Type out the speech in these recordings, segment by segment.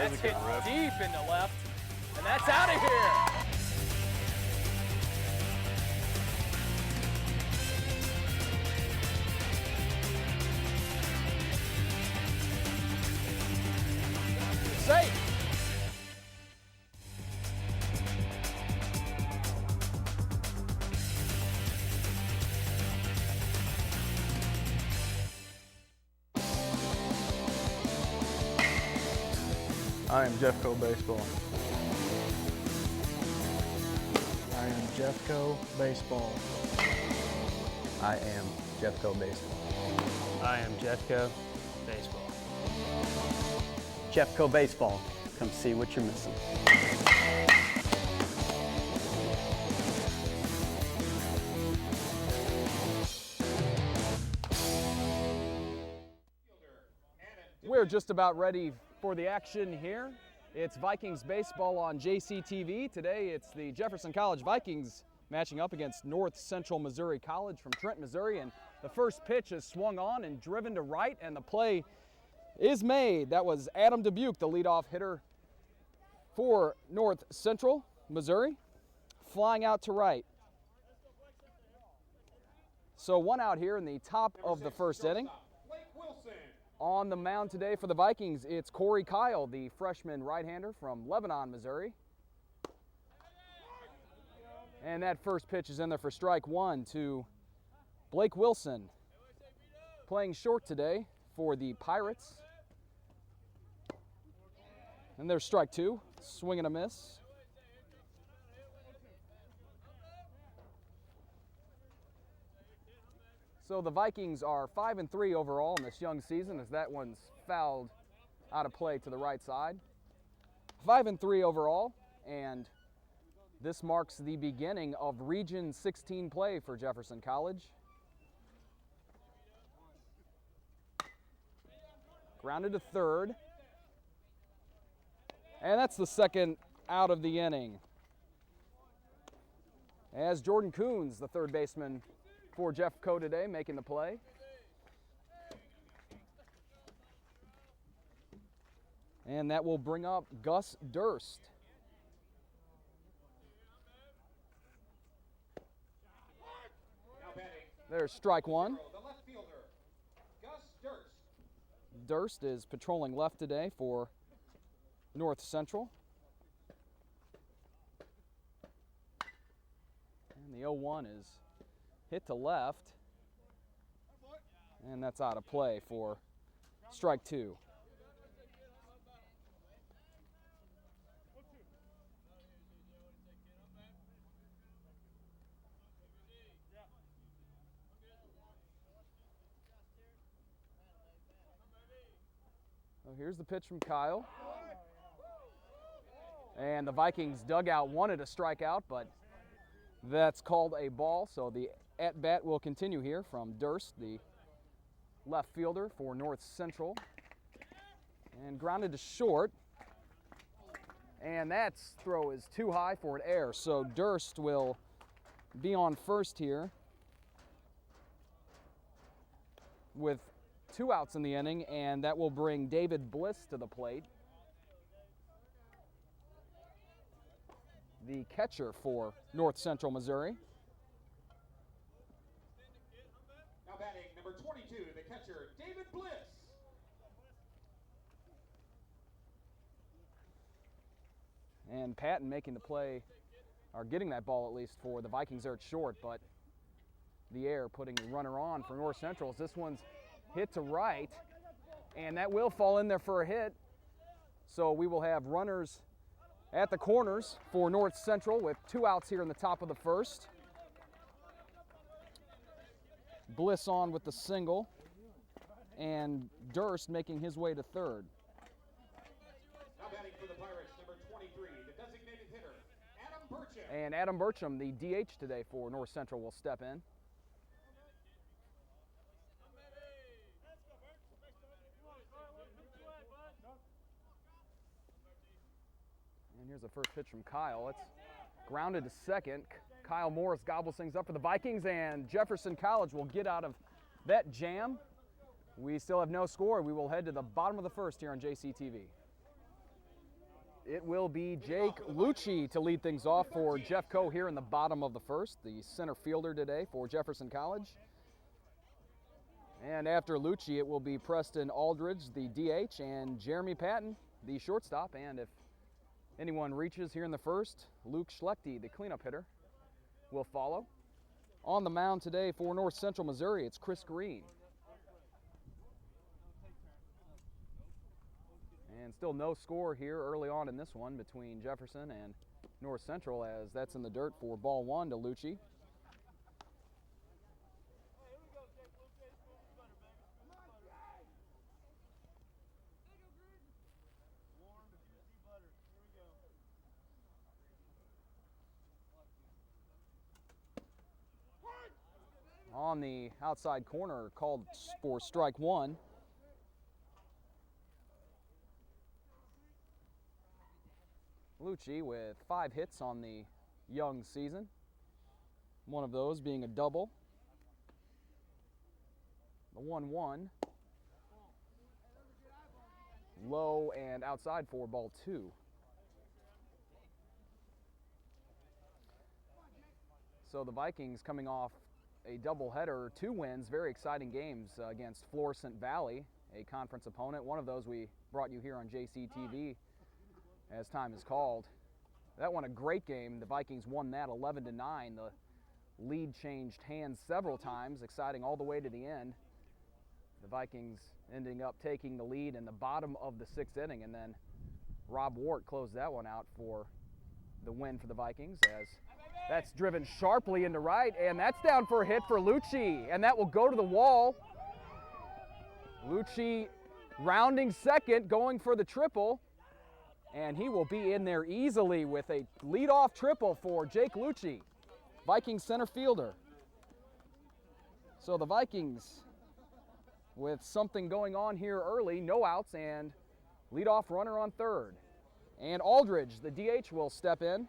That's hit rip. deep into left, and that's out of here. Safe. I am Jeffco Baseball. I am Jeffco Baseball. I am Jeffco Baseball. I am Jeffco Baseball. Jeffco Baseball. Come see what you're missing. We're just about ready for the action here. It's Vikings baseball on JCTV. Today it's the Jefferson College Vikings matching up against North Central Missouri College from Trenton, Missouri. And the first pitch is swung on and driven to right, and the play is made. That was Adam Dubuque, the leadoff hitter for North Central Missouri, flying out to right. So one out here in the top of the first inning. On the mound today for the Vikings, it's Corey Kyle, the freshman right-hander from Lebanon, Missouri. And that first pitch is in there for strike one to Blake Wilson, playing short today for the Pirates. And there's strike two, swing and a miss. So the Vikings are 5-3 overall in this young season, as that one's fouled out of play to the right side. 5-3 overall, and this marks the beginning of Region 16 play for Jefferson College. Grounded to third. And that's the second out of the inning, as Jordan Coons, the third baseman for Jeffco today, making the play. And that will bring up Gus Durst. There's strike one. Durst is patrolling left today for North Central. And the 0-1 is hit to left, and that's out of play for strike two. So here's the pitch from Kyle. And the Vikings dugout wanted a strikeout, but that's called a ball, so the at-bat will continue here from Durst, the left fielder for North Central. And grounded to short. And that throw is too high for an error, so Durst will be on first here with 2 outs in the inning, and that will bring David Bliss to the plate, the catcher for North Central Missouri. Now batting number 22, the catcher, David Bliss. And Patton making the play, or getting that ball at least for the Vikings there at short, but the air putting the runner on for North Central as this one's hit to right, and that will fall in there for a hit. So we will have runners at the corners for North Central with 2 outs here in the top of the first. Bliss on with the single, and Durst making his way to third. Now batting for the Pirates, number 23, the designated hitter, Adam Burcham. And Adam Burcham, the DH today for North Central, will step in. And here's the first pitch from Kyle. It's grounded to second. Kyle Morris gobbles things up for the Vikings, and Jefferson College will get out of that jam. We still have no score. We will head to the bottom of the first here on JCTV. It will be Jake Lucci to lead things off for Jeffco here in the bottom of the first, the center fielder today for Jefferson College. And after Lucci, it will be Preston Aldridge, the DH, and Jeremy Patton, the shortstop. And if anyone reaches here in the first, Luke Schlechte, the cleanup hitter, will follow. On the mound today for North Central Missouri, it's Chris Green. And still no score here early on in this one between Jefferson and North Central, as that's in the dirt for ball one to Lucci. On the outside corner, called for strike one. Lucci with 5 hits on the young season, one of those being a double. The 1-1, low and outside for ball 2. So the Vikings coming off a doubleheader, 2 wins, very exciting games against Florissant Valley, a conference opponent. One of those we brought you here on JCTV as time is called. That one a great game. The Vikings won that 11-9. The lead changed hands several times, exciting all the way to the end. The Vikings ending up taking the lead in the bottom of the 6th inning, and then Rob Wart closed that one out for the win for the Vikings, as that's driven sharply into right, and that's down for a hit for Lucci, and that will go to the wall. Lucci rounding second, going for the triple, and he will be in there easily with a leadoff triple for Jake Lucci, Vikings center fielder. So the Vikings with something going on here early, no outs, and leadoff runner on third. And Aldridge, the DH, will step in.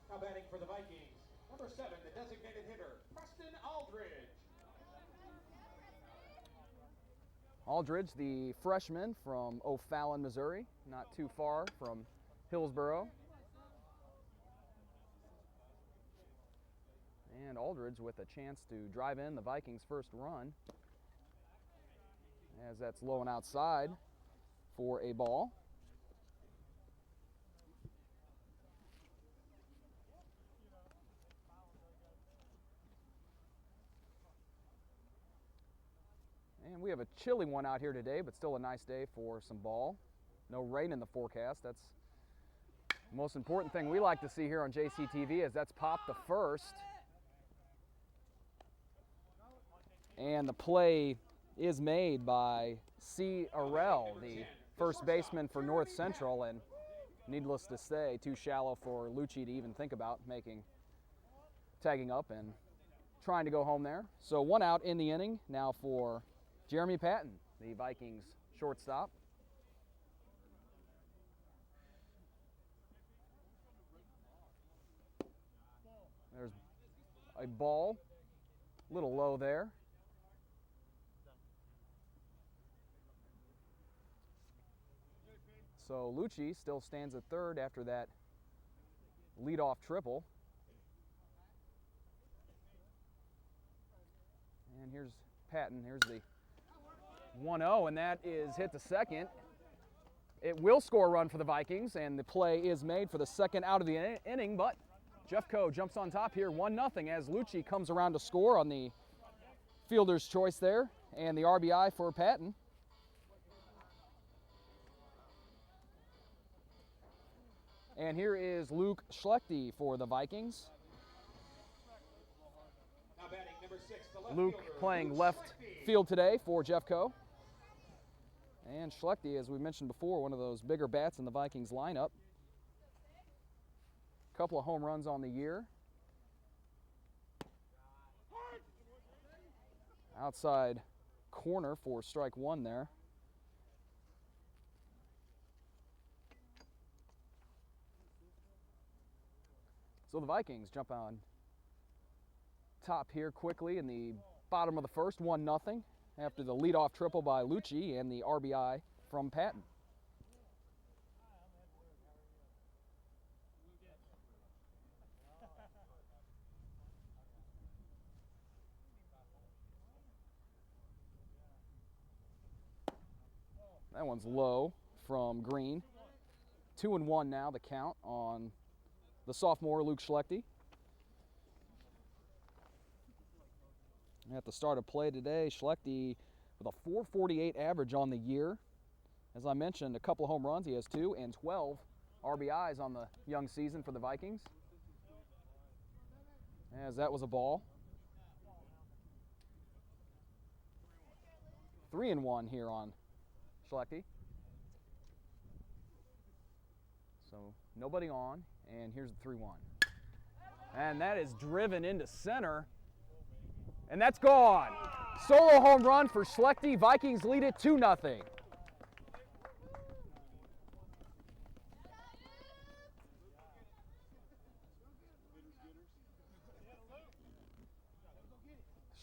Now batting for the Vikings, number 7, the designated hitter, Preston Aldridge. Aldridge, the freshman from O'Fallon, Missouri, not too far from Hillsboro. And Aldridge with a chance to drive in the Vikings' first run, as that's low and outside for a ball. And we have a chilly one out here today, but still a nice day for some ball. No rain in the forecast. That's the most important thing we like to see here on JCTV, as that's popped the first. And the play is made by C. Arell, the first baseman for North Central, and needless to say, too shallow for Lucci to even think about tagging up and trying to go home there. So 1 out in the inning now for Jeremy Patton, the Vikings shortstop. There's a ball, a little low there. So Lucci still stands at third after that leadoff triple. And here's Patton, here's the 1-0, and that is hit to second. It will score a run for the Vikings, and the play is made for the second out of the inning, but Jeffco jumps on top here, 1-0, as Lucci comes around to score on the fielder's choice there, and the RBI for Patton. And here is Luke Schlechte for the Vikings. Now batting number 6, the left Luke fielder, playing Luke left Schlechte. field today for Jeffco. And Schlechte, as we mentioned before, one of those bigger bats in the Vikings lineup. Couple of home runs on the year. Outside corner for strike one there. So the Vikings jump on top here quickly in the bottom of the first, 1-0, after the leadoff triple by Lucci and the RBI from Patton. That one's low from Green. 2-1 now, the count on the sophomore Luke Schlechte. At the start of play today, Schlechte with a .448 average on the year. As I mentioned, a couple of home runs. He has 2 and 12 RBIs on the young season for the Vikings. As that was a ball. 3-1 here on Schlechte. So nobody on, and here's the 3-1. And that is driven into center, and that's gone. Solo home run for Schlechte. Vikings lead it 2-0.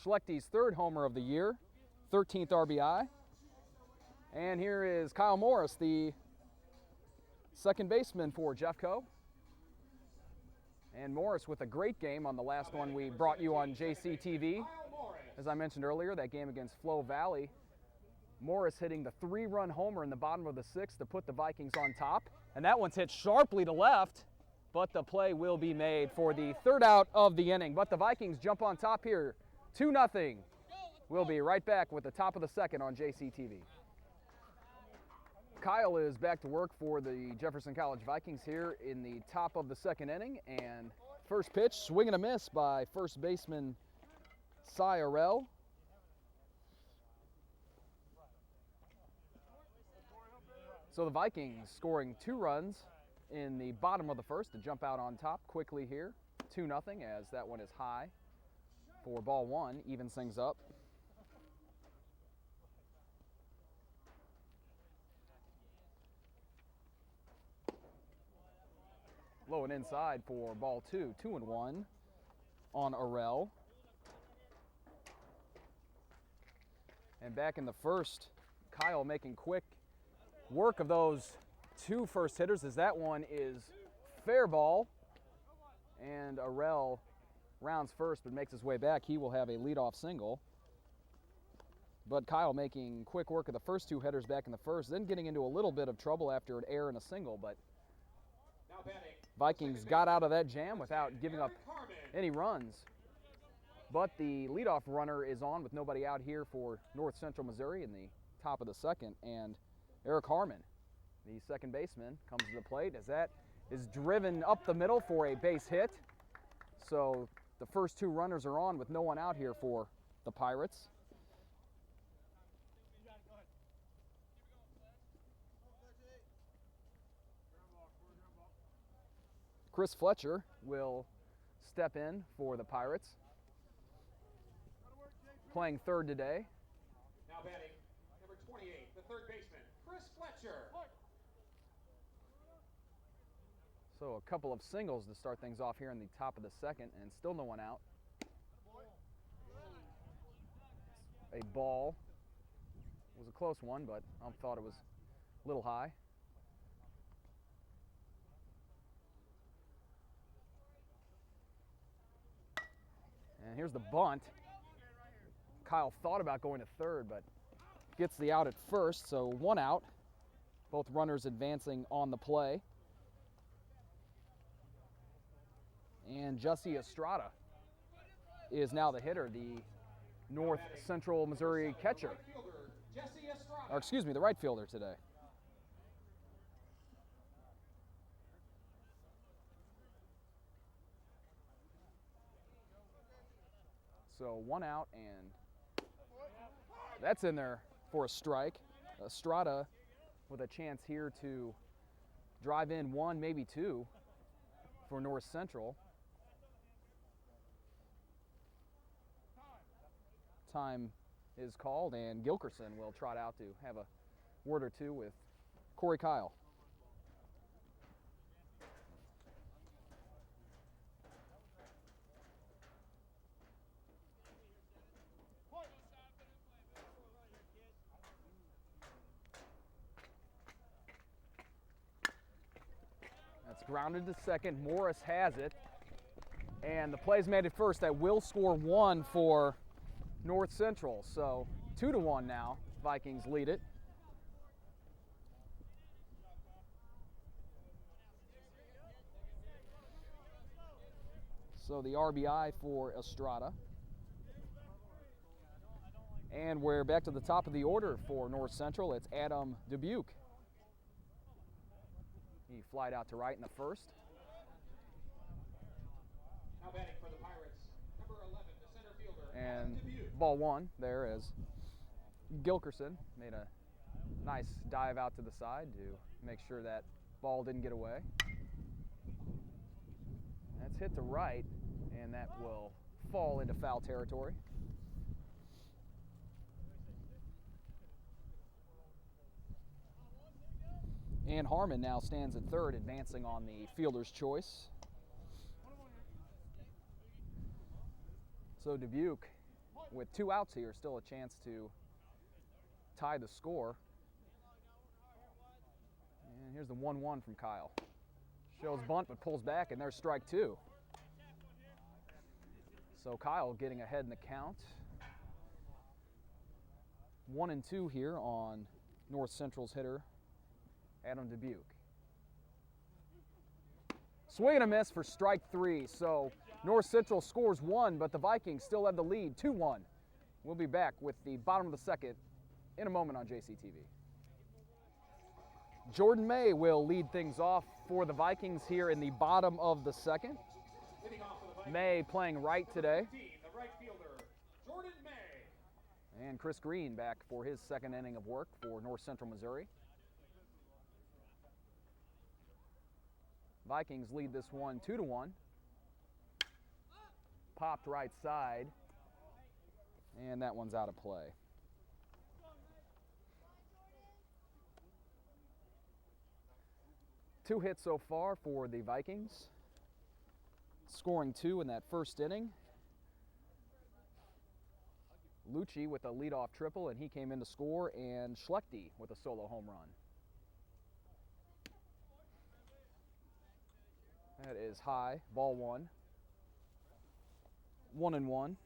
Schlechte's third homer of the year, 13th RBI. And here is Kyle Morris, the second baseman for Jeffco. And Morris with a great game on the last one we brought you on JCTV. As I mentioned earlier, that game against Flow Valley. Morris hitting the 3-run homer in the bottom of the 6th to put the Vikings on top. And that one's hit sharply to left, but the play will be made for the third out of the inning. But the Vikings jump on top here, 2-0. We'll be right back with the top of the second on JCTV. Kyle is back to work for the Jefferson College Vikings here in the top of the second inning. And first pitch, swing and a miss by first baseman Cy Arell. So the Vikings scoring 2 runs in the bottom of the first to jump out on top quickly here. 2-0 as that one is high for ball 1, evens things up. Low and inside for ball 2, 2-1 on Arell. And back in the first, Kyle making quick work of those 2 first hitters as that one is fair ball. And Arell rounds first but makes his way back. He will have a leadoff single. But Kyle making quick work of the first 2 headers back in the first, then getting into a little bit of trouble after an error and a single, but Vikings got out of that jam without giving up any runs. But the leadoff runner is on with nobody out here for North Central Missouri in the top of the second, and Eric Harmon, the second baseman, comes to the plate as that is driven up the middle for a base hit. So the first 2 runners are on with no one out here for the Pirates. Chris Fletcher will step in for the Pirates, playing third today. Now batting, number 28, the third baseman, Chris Fletcher. So a couple of singles to start things off here in the top of the second, and still no one out. A ball. It was a close one, but I thought it was a little high. And here's the bunt. Kyle thought about going to third, but gets the out at first, so 1 out. Both runners advancing on the play. And Jesse Estrada is now the hitter, the North Central Missouri catcher. Or excuse me, the right fielder today. So 1 out, and that's in there for a strike. Estrada with a chance here to drive in 1, maybe 2 for North Central. Time is called, and Gilkerson will trot out to have a word or 2 with Corey Kyle. That's grounded to second. Morris has it, and the play's made at first. That will score 1 for North Central, so 2-1 now. Vikings lead it. So the RBI for Estrada. And we're back to the top of the order for North Central. It's Adam Dubuque. He flied out to right in the first. Now batting for the Pirates, number 11, the center fielder, And Adam Dubuque. ball one there as Gilkerson made a nice dive out to the side to make sure that ball didn't get away. That's hit to right, and that will fall into foul territory. And Harmon now stands at third, advancing on the fielder's choice. So Dubuque, with 2 outs here, still a chance to tie the score. And here's the 1-1 from Kyle. Shows bunt but pulls back, and there's strike 2. So Kyle getting ahead in the count. 1-2 here on North Central's hitter, Adam Dubuque. Swing and a miss for strike 3. So North Central scores 1, but the Vikings still have the lead, 2-1. We'll be back with the bottom of the second in a moment on JCTV. Jordan May will lead things off for the Vikings here in the bottom of the second. Leading off for the Vikings, May playing right today. 15, the right fielder, Jordan May. And Chris Green back for his second inning of work for North Central Missouri. Vikings lead this one 2-1. Popped right side, and that one's out of play. Two hits so far for the Vikings, scoring 2 in that first inning. Lucci with a leadoff triple, and he came in to score, and Schlechte with a solo home run. That is high, ball 1. 1-1.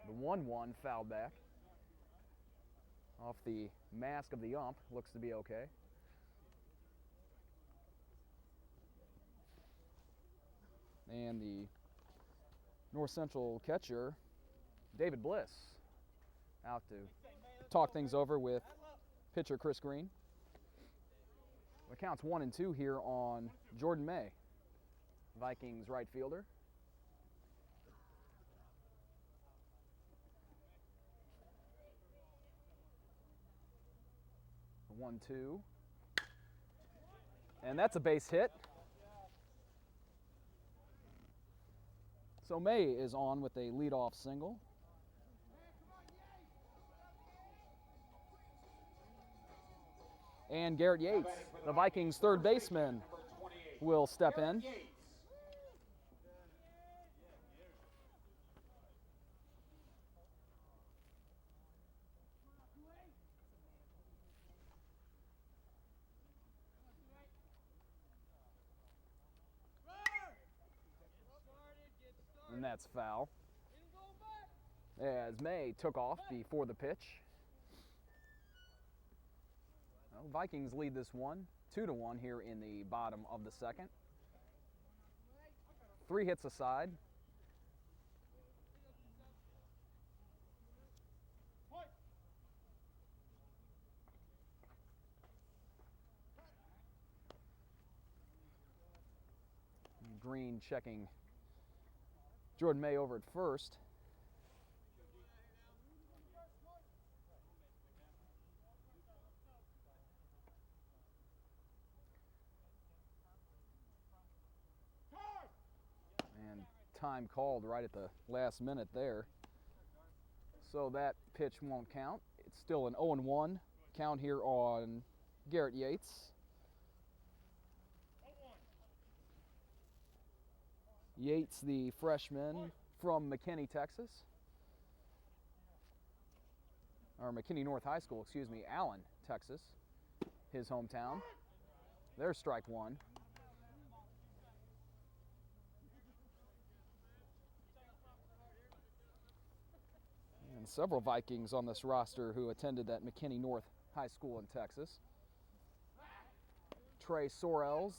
The 1-1 fouled back off the mask of the ump. Looks to be okay. And the North Central catcher, David Bliss, out to talk things over with pitcher Chris Green. The count's 1-2 here on Jordan May, Vikings right fielder. The 1-2. And that's a base hit. So May is on with a leadoff single. And Garrett Yates, the Vikings' third baseman, will step in. And that's foul, as May took off before the pitch. Well, Vikings lead this one 2-1 here in the bottom of the second. 3 hits aside. Green checking Jordan May over at first. And time called right at the last minute there. So that pitch won't count. It's still an 0-1 count here on Garrett Yates. Yates, the freshman from McKinney, Texas. Or McKinney North High School, excuse me, Allen, Texas, his hometown. There's strike 1. And several Vikings on this roster who attended that McKinney North High School in Texas. Trey Sorrells,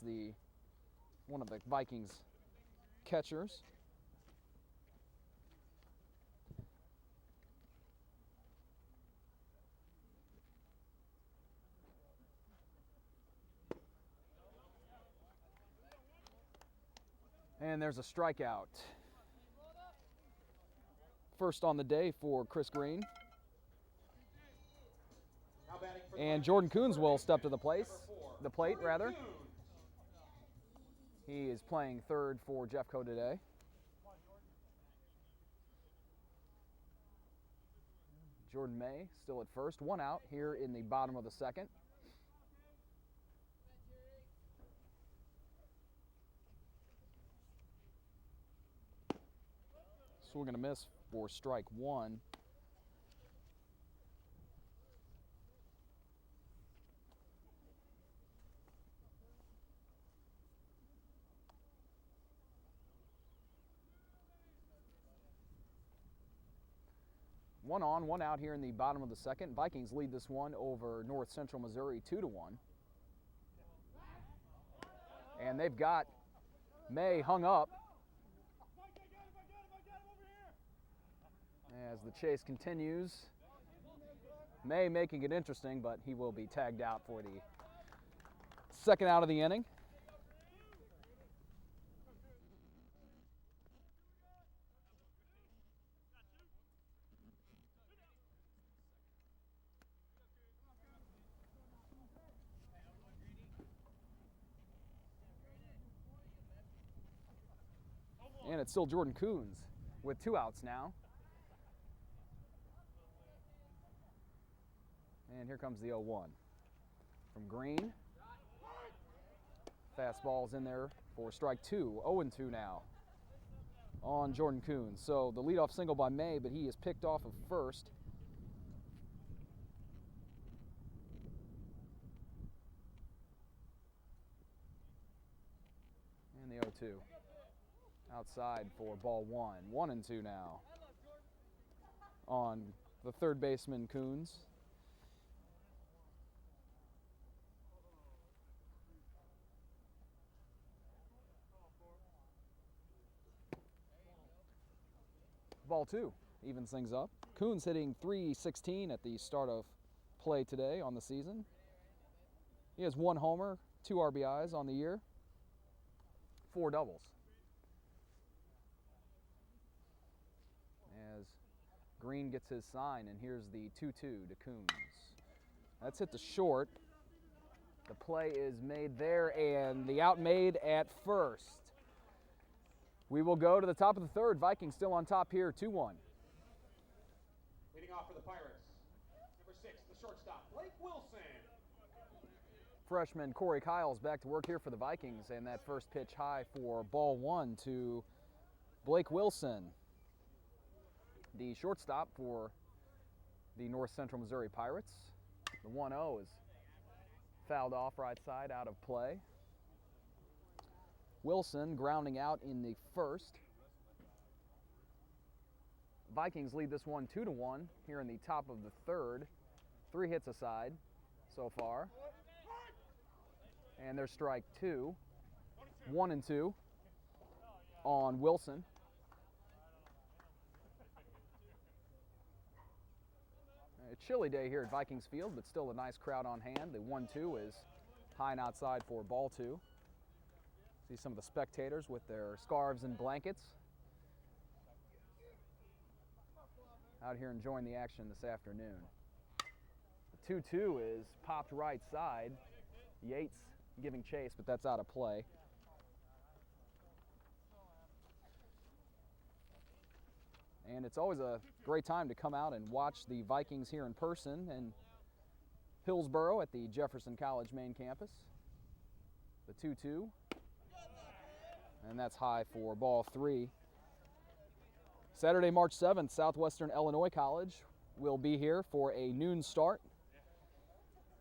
one of the Vikings catchers. And there's a strikeout. First on the day for Chris Green. And Jordan Coons will step to the plate. He is playing third for Jeffco today. Jordan May still at first. One out here in the bottom of the second. Swing and a miss for strike one. One on, one out here in the bottom of the second. Vikings lead this one over North Central Missouri 2-1. And they've got May hung up. As the chase continues, May making it interesting, but he will be tagged out for the second out of the inning. And it's still Jordan Coons with 2 outs now. And here comes the 0-1 from Green. Fastball's in there for strike 2. 0-2 now on Jordan Coons. So the leadoff single by May, but he is picked off of first. And the 0-2 outside for ball 1. 1-2 now on the third baseman Coons. Ball 2 evens things up. Coons hitting .316 at the start of play today on the season. He has 1 homer, 2 RBIs on the year, 4 doubles. As Green gets his sign, and here's the 2-2 to Coons. That's hit to short. The play is made there, and the out made at first. We will go to the top of the third. Vikings still on top here, 2-1. Leading off for the Pirates, number 6, the shortstop, Blake Wilson. Freshman Corey Kyle's back to work here for the Vikings, and that first pitch high for ball 1 to Blake Wilson, the shortstop for the North Central Missouri Pirates. The 1-0 is fouled off right side, out of play. Wilson grounding out in the first. Vikings lead this one 2-1 here in the top of the third. 3 hits aside so far. And there's strike 2. 1-2 on Wilson. A chilly day here at Vikings Field, but still a nice crowd on hand. The 1-2 is high and outside for ball 2. See some of the spectators with their scarves and blankets out here enjoying the action this afternoon. The 2-2 is popped right side. Yates giving chase, but that's out of play. And it's always a great time to come out and watch the Vikings here in person in Hillsboro at the Jefferson College main campus. The 2-2. And that's high for ball 3. Saturday, March 7th, Southwestern Illinois College will be here for a noon start.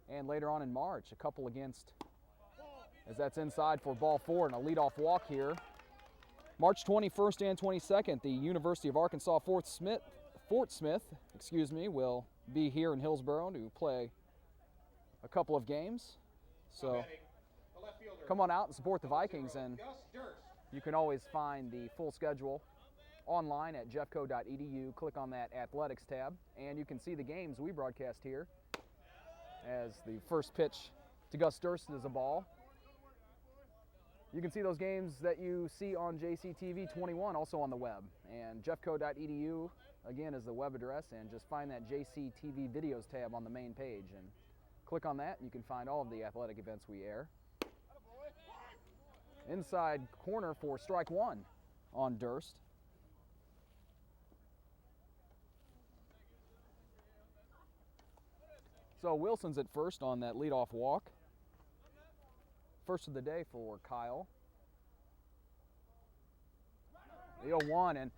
And later on in March, a couple against, as that's inside for ball 4 and a leadoff walk here. March 21st and 22nd, the University of Arkansas Fort Fort Smith, will be here in Hillsboro to play a couple of games. So come on out and support the Vikings, and you can always find the full schedule online at jeffco.edu. Click on that athletics tab, and you can see the games we broadcast here as the first pitch to Gus Durst is a ball. You can see those games that you see on JCTV 21 also on the web, and jeffco.edu again is the web address, and just find that JCTV videos tab on the main page and click on that and you can find all of the athletic events we air. Inside corner for strike one on Durst. So Wilson's at first on that leadoff walk. First of the day for Kyle. The 0-1, and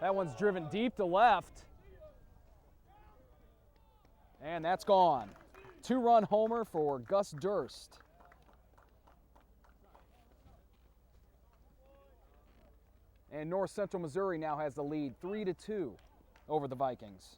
that one's driven deep to left. And that's gone. 2-run homer for Gus Durst. And North Central Missouri now has the lead 3-2 over the Vikings.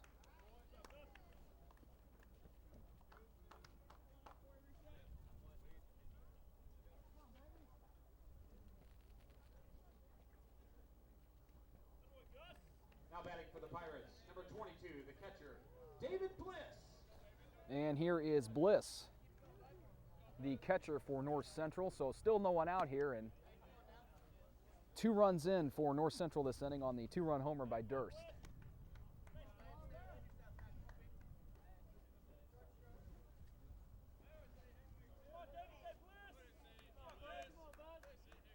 Now batting for the Pirates, number 22, the catcher, David Bliss. And here is Bliss, the catcher for North Central. So still no one out here, and 2 runs in for North Central this inning on the 2-run homer by Durst.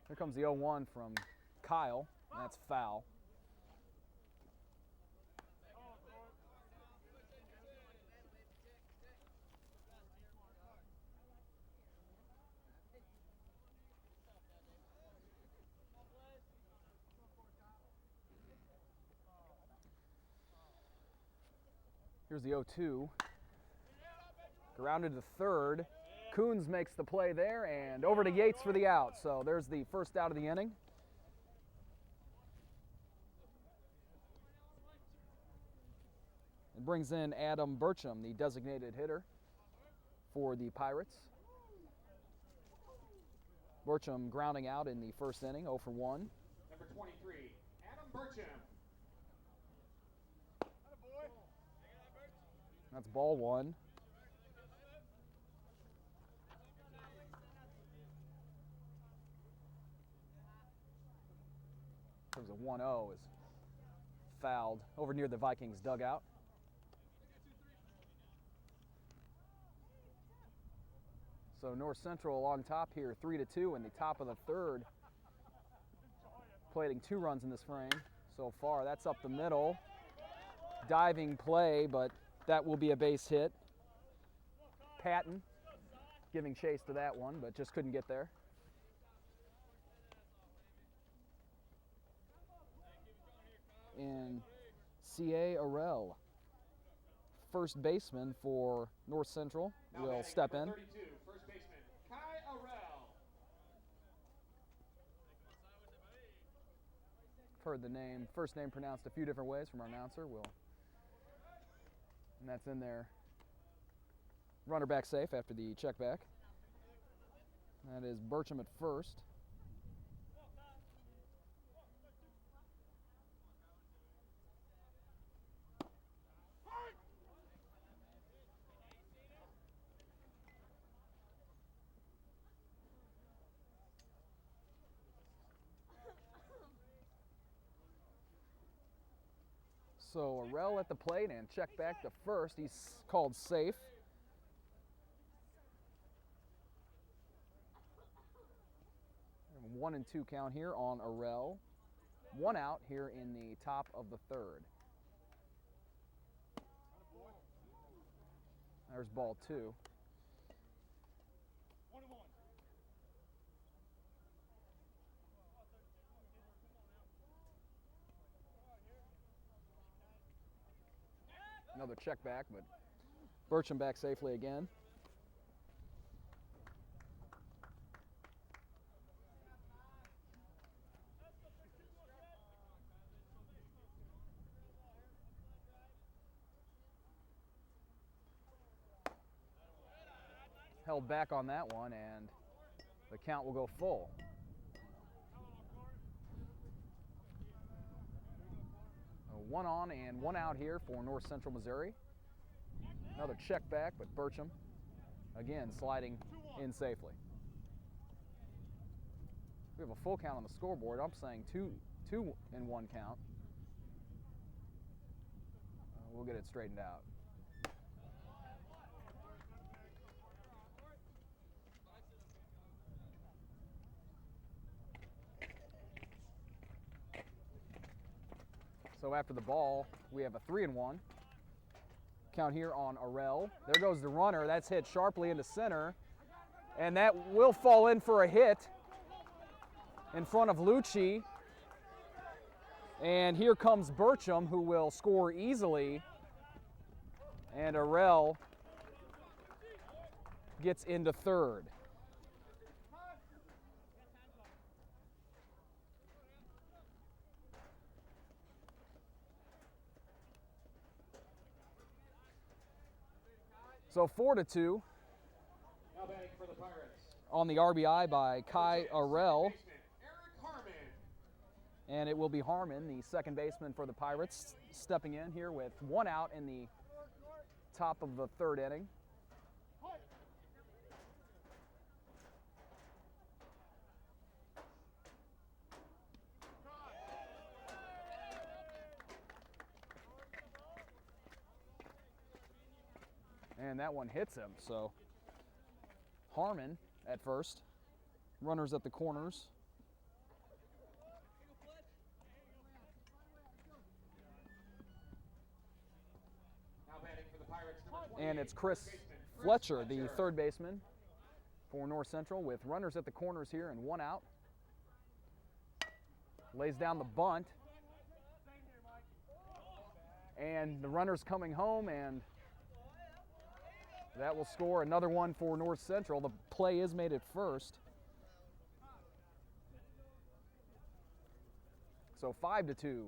Here comes the 0-1 from Kyle, and that's foul. Here's the 0-2. Grounded to third. Coons makes the play there, and over to Yates for the out. So there's the first out of the inning. It brings in Adam Burcham, the designated hitter for the Pirates. Burcham grounding out in the first inning, 0 for 1. Number 23, Adam Burcham. That's ball 1. There's a 1-0 is fouled over near the Vikings dugout. So North Central along top here, 3-2 in the top of the third. Plating 2 runs in this frame so far. That's up the middle. Diving play, but that will be a base hit. Patton giving chase to that one, but just couldn't get there. And C.A. Arell, first baseman for North Central, will step in. 32, first baseman, Kai Arell. Heard the name, first name pronounced a few different ways from our announcer. And that's in there. Runner back safe after the check back. That is Burcham at first. So Arell at the plate and check back to first. He's called safe. And 1-2 count here on Arell. 1 out here in the top of the third. There's ball 2. Another check back, but Burcham back safely again. held back on that one, and the count will go full. One on and one out here for North Central Missouri. Another check back, but Burcham again sliding in safely. We have a full count on the scoreboard. I'm saying two and one count. We'll get it straightened out. So after the ball, we have a 3-1 count here on Arell. There goes the runner. That's hit sharply into center, and that will fall in for a hit in front of Lucci. And here comes Burcham, who will score easily, and Arell gets into third. So 4-2 Now batting for the Pirates. on the RBI by Kai Arell. Baseman, Eric Harmon. And it will be Harmon, the second baseman for the Pirates, stepping in here with one out in the top of the third inning. And that one hits him, so Harmon at first, runners at the corners. Now batting for the Pirates, number 28, And it's Chris baseman, Fletcher, the third baseman for North Central, with runners at the corners here and one out. Lays down the bunt. And the runner's coming home, and that will score another one for North Central. The play is made at first. So 5-2,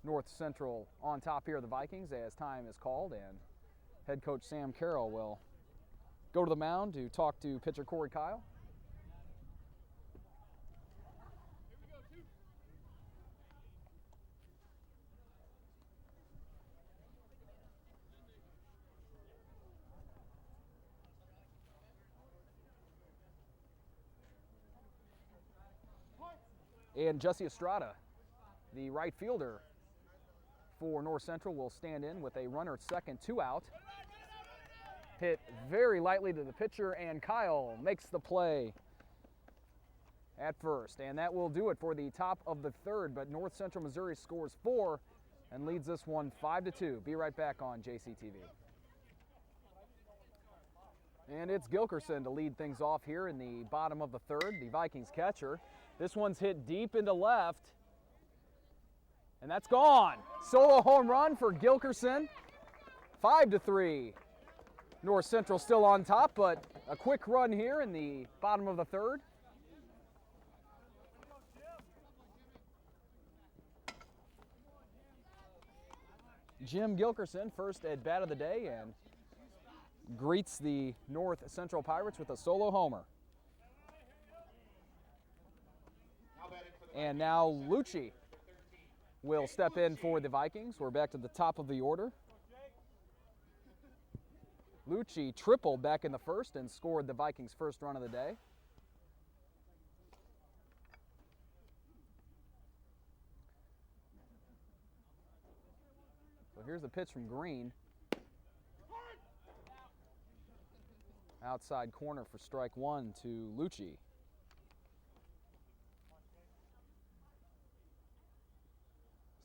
North Central on top here of the Vikings as time is called, and head coach Sam Carroll will go to the mound to talk to pitcher Corey Kyle. And Jesse Estrada, the right fielder for North Central, will stand in with a runner at second, 2 out. Hit very lightly to the pitcher, and Kyle makes the play at first. And that will do it for the top of the third, but North Central Missouri scores 4 and leads this one 5-2. Be right back on JCTV. And it's Gilkerson to lead things off here in the bottom of the third, the Vikings catcher. This one's hit deep into left, and that's gone. Solo home run for Gilkerson. 5-3. North Central still on top, but a quick run here in the bottom of the third. Jim Gilkerson, first at bat of the day, and greets the North Central Pirates with a solo homer. And now Lucci will step in for the Vikings. We're back to the top of the order. Lucci tripled back in the first and scored the Vikings' first run of the day. So here's the pitch from Green. Outside corner for strike one to Lucci.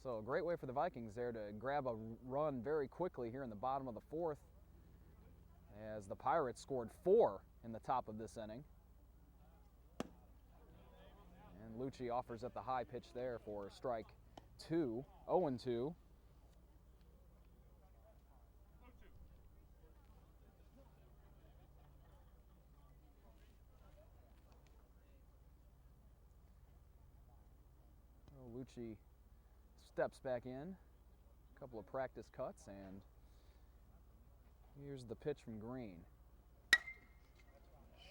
So a great way for the Vikings there to grab a run very quickly here in the bottom of the fourth, as the Pirates scored 4 in the top of this inning. And Lucci offers up the high pitch there for strike 2, 0-2. Lucci steps back in, a couple of practice cuts, and here's the pitch from Green.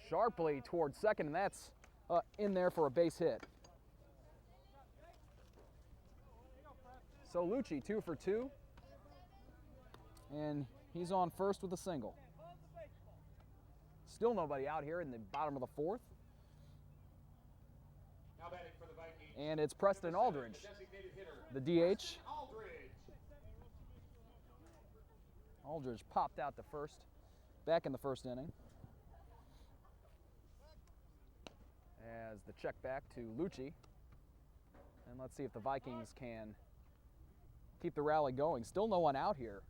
sharply towards second, and that's in there for a base hit. So Lucci 2 for 2, and he's on first with a single. Still nobody out here in the bottom of the fourth. Now batting for the Vikings. And it's Preston Aldridge, The designated hitter. the DH. Preston Aldridge. Aldridge popped out back in the first inning. As the check back to Lucci. And let's see if the Vikings can keep the rally going. Still no one out here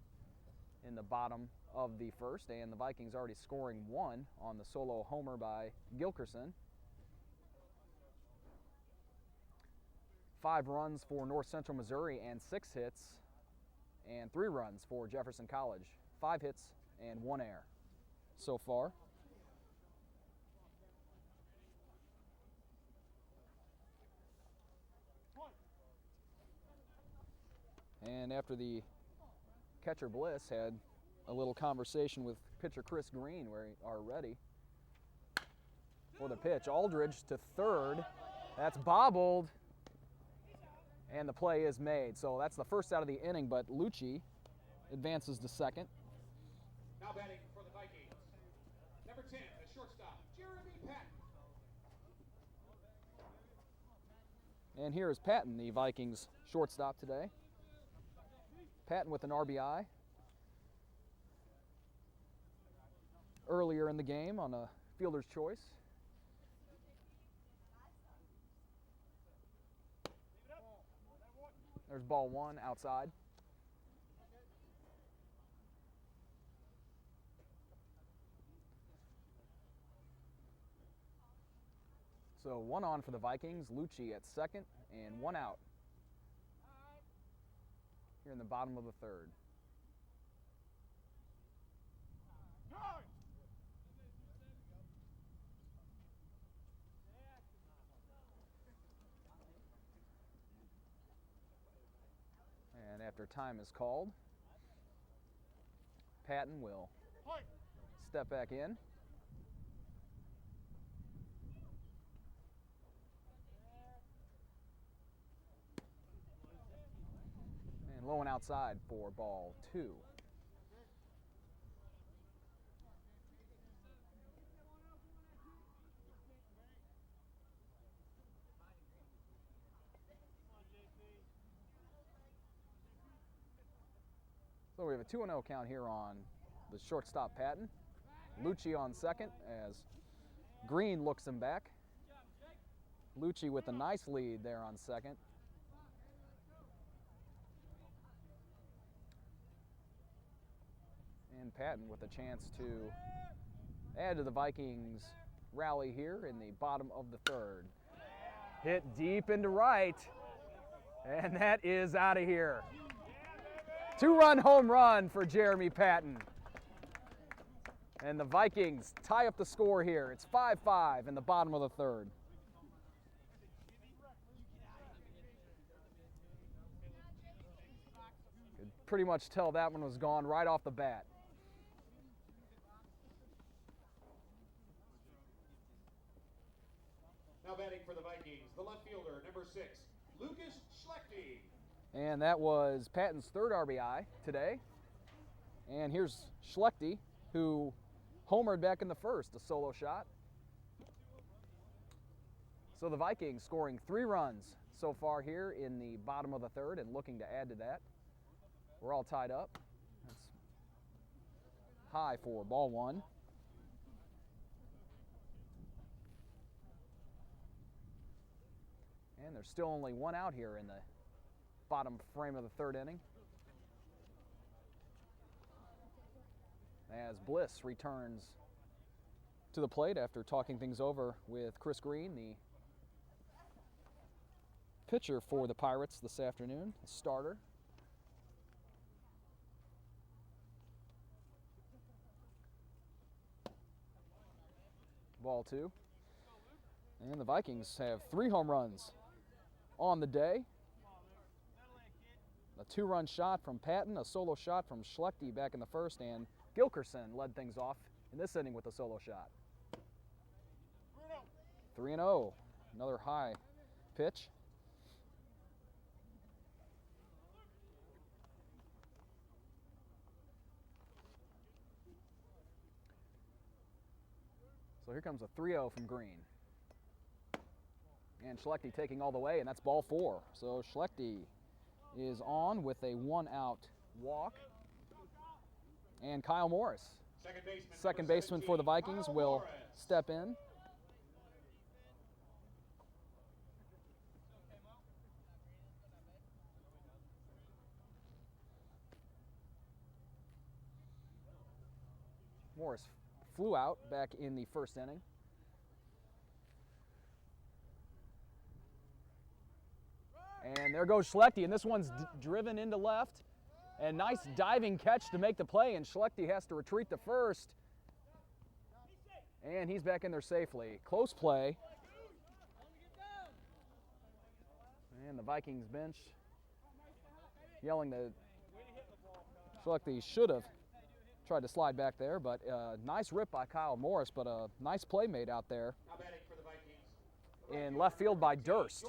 in the bottom of the first, and the Vikings already scoring one on the solo homer by Gilkerson. 5 runs for North Central Missouri and 6 hits, and 3 runs for Jefferson College. 5 hits and 1 error so far. And after the catcher Bliss had a little conversation with pitcher Chris Green, we are ready for the pitch. Aldridge to third. That's bobbled. And the play is made. So that's the first out of the inning, but Lucci advances to second. Now batting for the Vikings. Number 10, the shortstop, Jeremy Patton. And here is Patton, the Vikings shortstop today. Patton with an RBI earlier in the game on a fielder's choice. There's ball 1 outside. So 1 on for the Vikings, Lucci at second, and 1 out here in the bottom of the third. And after time is called, Patton will step back in. And low and outside for ball 2. So we have a 2-0 count here on the shortstop Patton. Lucci on second as Green looks him back. Lucci with a nice lead there on second. And Patton with a chance to add to the Vikings rally here in the bottom of the third. Hit deep into right, and that is out of here. 2-run home run for Jeremy Patton. And the Vikings tie up the score here. It's 5-5 in the bottom of the third. Could pretty much tell that one was gone right off the bat. Now batting for the Vikings, the left fielder, number 6, Lucas Schlechte. And that was Patton's third RBI today. And here's Schlechte, who homered back in the first, a solo shot. So the Vikings scoring 3 runs so far here in the bottom of the third and looking to add to that. We're all tied up. That's high for ball 1. And there's still only 1 out here in the bottom frame of the third inning. As Bliss returns to the plate after talking things over with Chris Green, the pitcher for the Pirates this afternoon, the starter. Ball 2. And the Vikings have 3 home runs on the day. A 2-run shot from Patton, a solo shot from Schlechte back in the first, and Gilkerson led things off in this inning with a solo shot. 3-0. Another high pitch. So here comes a 3-0 from Green. And Schlechte taking all the way, and that's ball 4. So Schlechte is on with a 1-out walk. And Kyle Morris, second baseman for the Vikings, will step in. Morris flew out back in the first inning. And there goes Schlechte, and this one's driven into left. And nice diving catch to make the play, and Schlechte has to retreat to first. And he's back in there safely. Close play. And the Vikings bench yelling that Schlechte should have tried to slide back there, but nice rip by Kyle Morris, but a nice play made out there in left field by Durst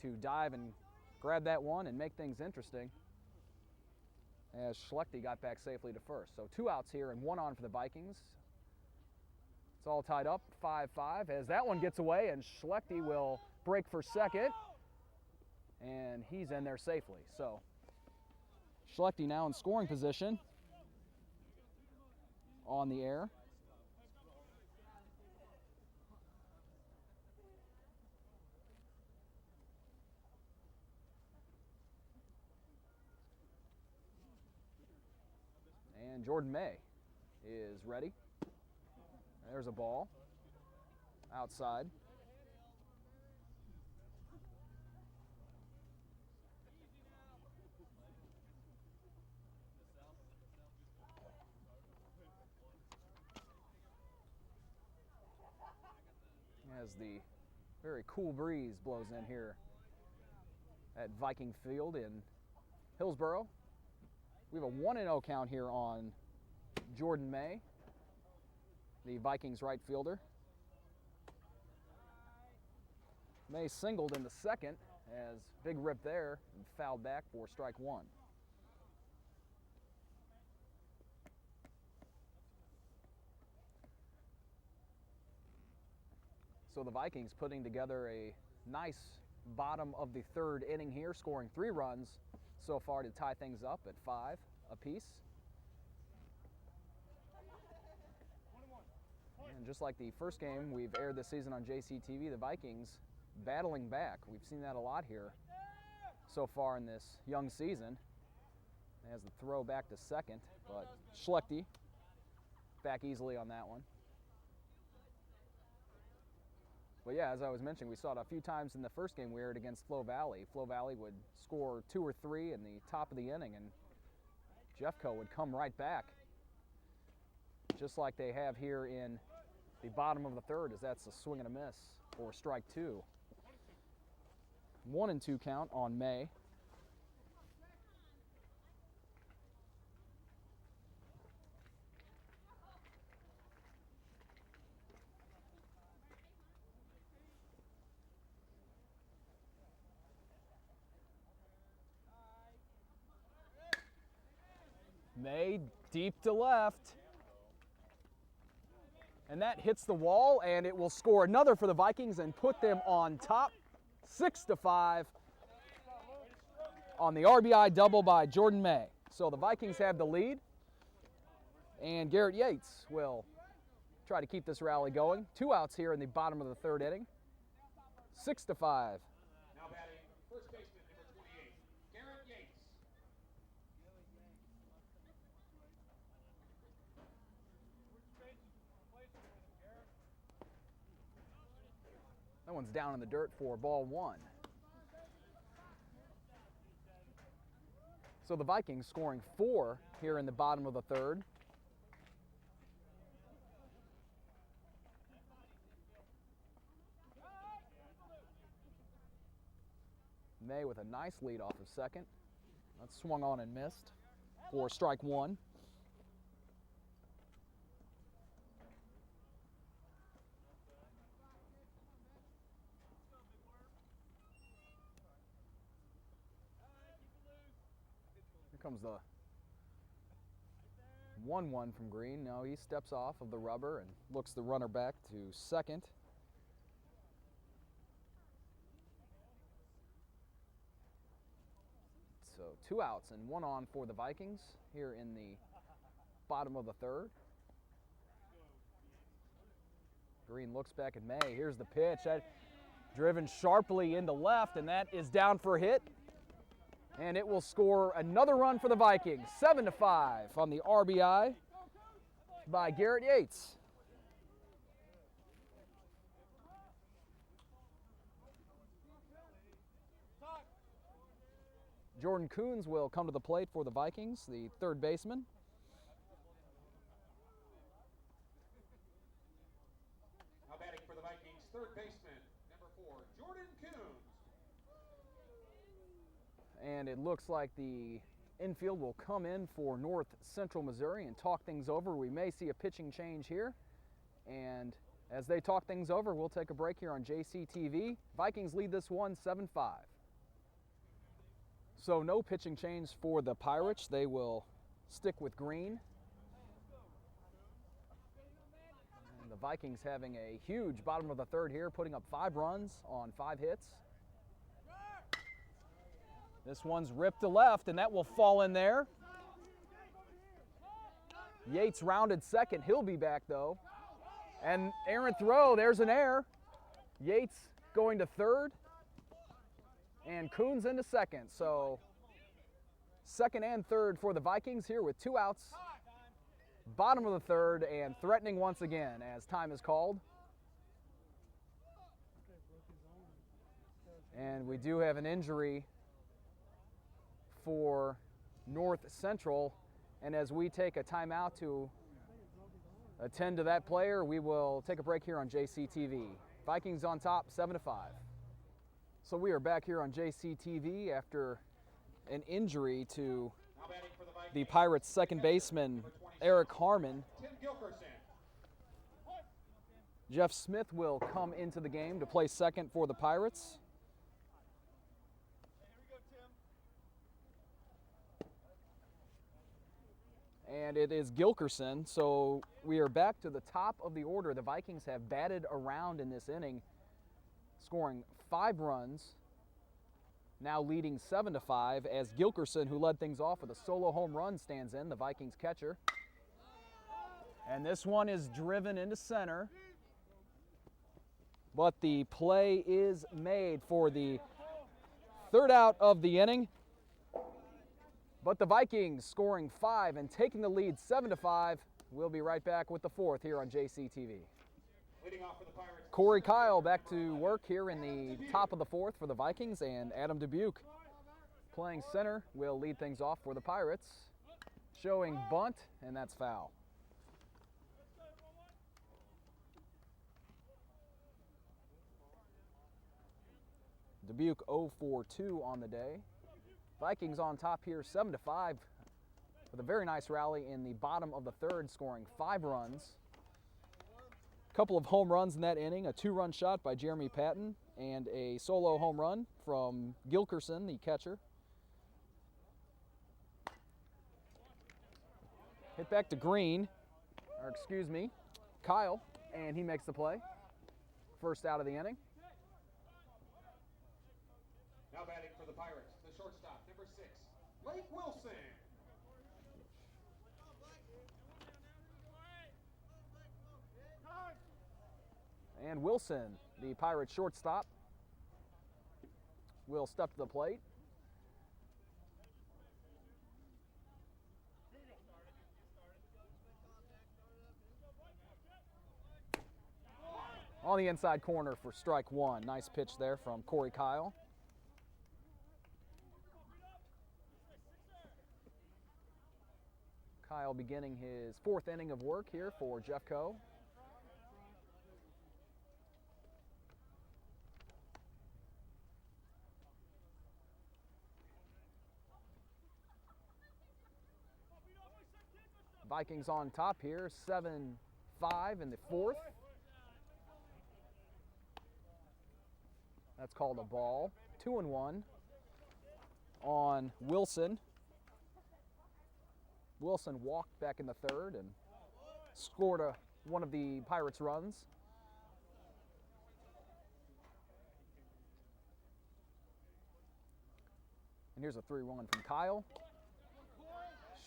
to dive and grab that one and make things interesting as Schlechte got back safely to first. So 2 outs here and 1 on for the Vikings. It's all tied up, 5-5, as that one gets away, and Schlechte will break for second, and he's in there safely. So Schlechte now in scoring position on the air. And Jordan May is ready. There's a ball outside. As the very cool breeze blows in here at Viking Field in Hillsboro. We have a 1-0 count here on Jordan May, the Vikings right fielder. May singled in the second as big rip there and fouled back for strike 1. So the Vikings putting together a nice bottom of the 3rd inning here, scoring 3 runs so far to tie things up at 5 apiece. And just like the first game we've aired this season on JCTV, the Vikings battling back. We've seen that a lot here so far in this young season. As the throw back to second, but Schlechte back easily on that one. But yeah, as I was mentioning, we saw it a few times in the first game we aired against Flo Valley. Flo Valley would score 2 or 3 in the top of the inning, and Jeffco would come right back, just like they have here in the bottom of the 3rd, as that's a swing and a miss for strike 2. 1-2 count on May. May deep to left. And that hits the wall, and it will score another for the Vikings and put them on top, 6-5 on the RBI double by Jordan May. So the Vikings have the lead, and Garrett Yates will try to keep this rally going. 2 outs here in the bottom of the 3rd inning, 6-5. Now batting first baseman number 28, Garrett Yates. That one's down in the dirt for ball 1. So the Vikings scoring 4 here in the bottom of the 3rd. May with a nice lead off of second. That's swung on and missed for strike 1. comes the 1-1 from Green. Now he steps off of the rubber and looks the runner back to second. So 2 outs and 1 on for the Vikings here in the bottom of the third. Green looks back at May. Here's the pitch. That driven sharply into left, and that is down for a hit. And it will score another run for the Vikings. 7-5 on the RBI by Garrett Yates. Jordan Coons will come to the plate for the Vikings, the third baseman. Now batting for the Vikings, third baseman, number 4, Jordan Coons. And it looks like the infield will come in for North Central Missouri and talk things over. We may see a pitching change here. And as they talk things over, we'll take a break here on JCTV. Vikings lead this one 7-5. So no pitching change for the Pirates. They will stick with Green. And the Vikings having a huge bottom of the third here, putting up 5 runs on 5 hits. This one's ripped to left, and that will fall in there. Yates rounded second. He'll be back, though. And errant throw, there's an error. Yates going to third, and Coons into second. So second and third for the Vikings here with 2 outs. Bottom of the third, and threatening once again as time is called. And we do have an injury for North Central, and as we take a timeout to attend to that player, we will take a break here on JCTV. Vikings on top, 7-5. So we are back here on JCTV after an injury to the Pirates' second baseman, Eric Harmon. Tim Gilkerson. Jeff Smith will come into the game to play second for the Pirates. And it is Gilkerson, so we are back to the top of the order. The Vikings have batted around in this inning, scoring 5 runs, now leading 7-5 as Gilkerson, who led things off with a solo home run, stands in, the Vikings catcher. And this one is driven into center, but the play is made for the third out of the inning. But the Vikings scoring 5 and taking the lead 7-5. We'll be right back with the fourth here on JCTV. Leading off for the Pirates. Corey Kyle back to work here in the top of the fourth for the Vikings, and Adam Dubuque playing center will lead things off for the Pirates. Showing bunt, and that's foul. Dubuque 0 for 2 on the day. Vikings on top here 7-5 with a very nice rally in the bottom of the third, scoring 5 runs. A couple of home runs in that inning, a 2-run shot by Jeremy Patton and a solo home run from Gilkerson, the catcher. Hit back to Green, or excuse me, Kyle, and he makes the play. First out of the inning. Now batting for the Pirates, the shortstop, number 6, Blake Wilson. And Wilson, the Pirates shortstop, will step to the plate. On the inside corner for strike 1. Nice pitch there from Corey Kyle. Kyle beginning his 4th inning of work here for Jeffco. Vikings on top here, 7-5 in the 4th. That's called a ball. 2-1 on Wilson. Wilson walked back in the third and scored one of the Pirates' runs. And here's a 3-1 from Kyle.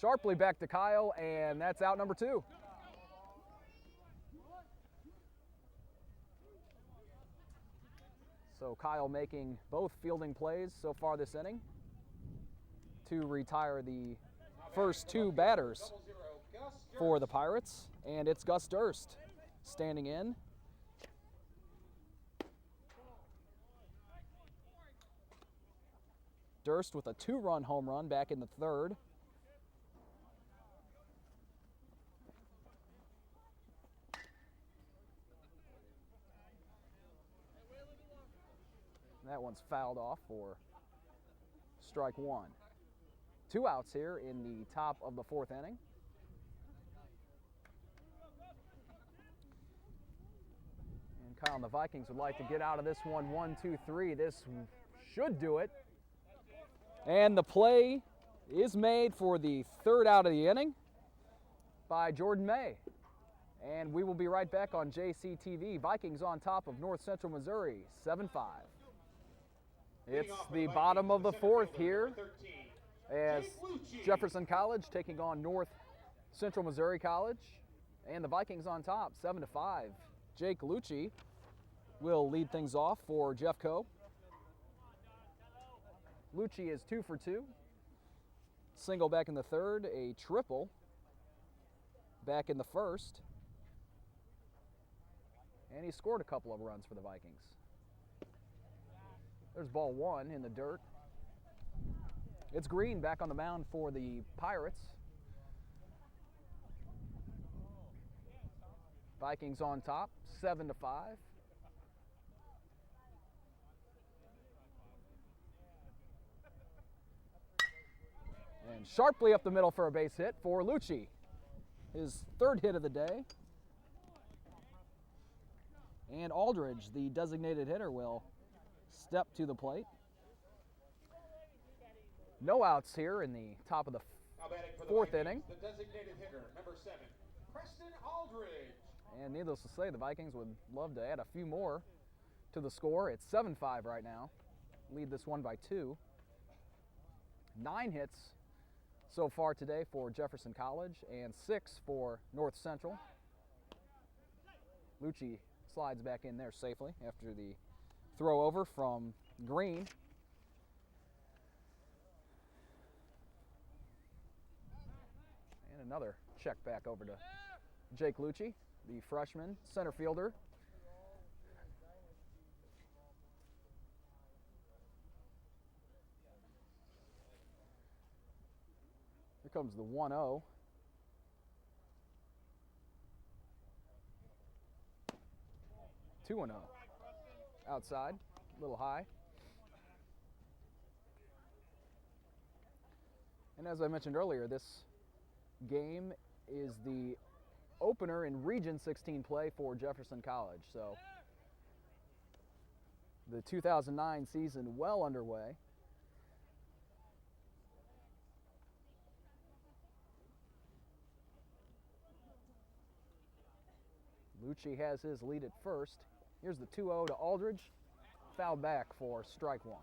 Sharply back to Kyle, and that's out number 2. So Kyle making both fielding plays so far this inning to retire the first 2 batters for the Pirates. And it's Gus Durst standing in. Durst with a 2-run home run back in the third. That one's fouled off for strike 1. 2 outs here in the top of the 4th inning. And Kyle and the Vikings would like to get out of this one 1-2-3. This should do it. And the play is made for the 3rd out of the inning by Jordan May. And we will be right back on JCTV. Vikings on top of North Central Missouri, 7-5. It's the bottom of the 4th here as Jefferson College taking on North Central Missouri College. And the Vikings on top, 7-5. Jake Lucci will lead things off for Jeffco. Lucci is 2 for 2. Single back in the third, a triple back in the first. And he scored a couple of runs for the Vikings. There's ball 1 in the dirt. It's Green back on the mound for the Pirates. Vikings on top, 7-5. And sharply up the middle for a base hit for Lucci. His 3rd hit of the day. And Aldridge, the designated hitter, will step to the plate. No outs here in the top of the 4th inning. The designated hitter, number 7, Preston Aldridge. And needless to say, the Vikings would love to add a few more to the score. It's 7-5 right now. Lead this one by 2. 9 hits so far today for Jefferson College and 6 for North Central. Lucci slides back in there safely after the throw over from Green. And another check back over to Jake Lucci, the freshman center fielder. Here comes the 1-0. Two and 0. Outside, a little high. And as I mentioned earlier, this game is the opener in Region 16 play for Jefferson College. So the 2009 season well underway. Lucci has his lead at first. Here's the 2-0 to Aldridge. Foul back for strike 1.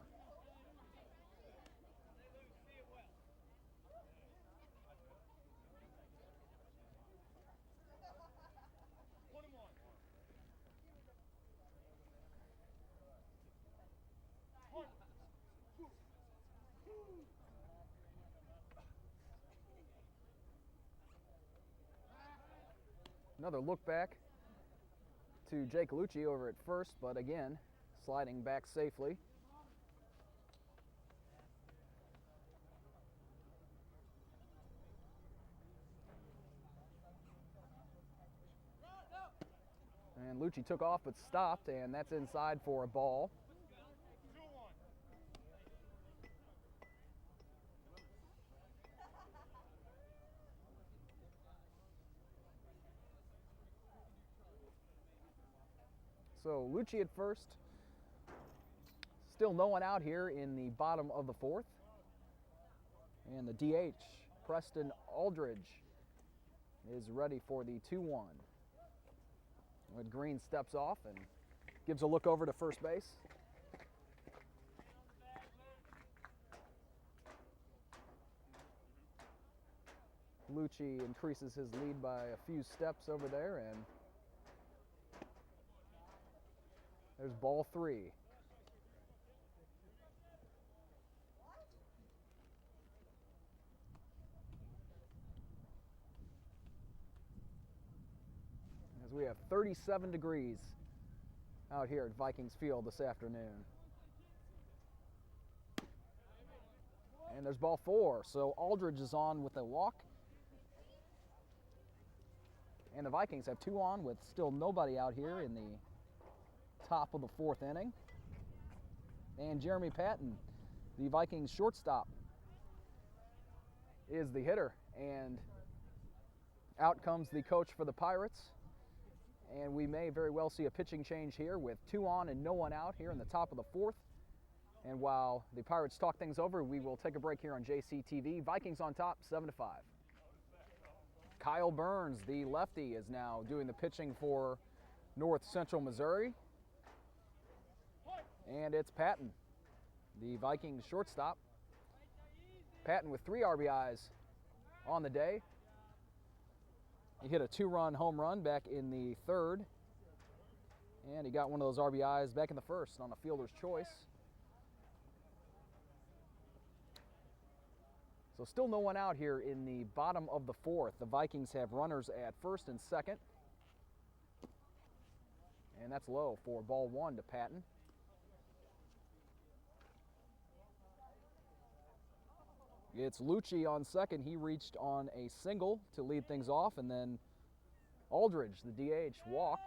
Another look back to Jake Lucci over at first, but again, sliding back safely. And Lucci took off but stopped, and that's inside for a ball. So Lucci at first. Still no one out here in the bottom of the 4th. And the DH Preston Aldridge is ready for the 2-1. When Green steps off and gives a look over to first base. Lucci increases his lead by a few steps over there, and there's ball 3. As we have 37 degrees out here at Vikings Field this afternoon. And there's ball 4, so Aldridge is on with a walk. And the Vikings have 2 on with still nobody out here in the top of the 4th inning. And Jeremy Patton, the Vikings shortstop, is the hitter. And out comes the coach for the Pirates. And we may very well see a pitching change here with 2 on and no one out here in the top of the 4th. And while the Pirates talk things over, we will take a break here on JCTV. Vikings on top, 7-5. Kyle Burns, the lefty, is now doing the pitching for North Central Missouri. And it's Patton, the Vikings shortstop. Patton with 3 RBIs on the day. He hit a 2-run home run back in the 3rd. And he got one of those RBIs back in the 1st on a fielder's choice. So still no one out here in the bottom of the 4th. The Vikings have runners at 1st and 2nd. And that's low for ball 1 to Patton. It's Lucci on 2nd. He reached on a single to lead things off, and then Aldridge, the DH, walked.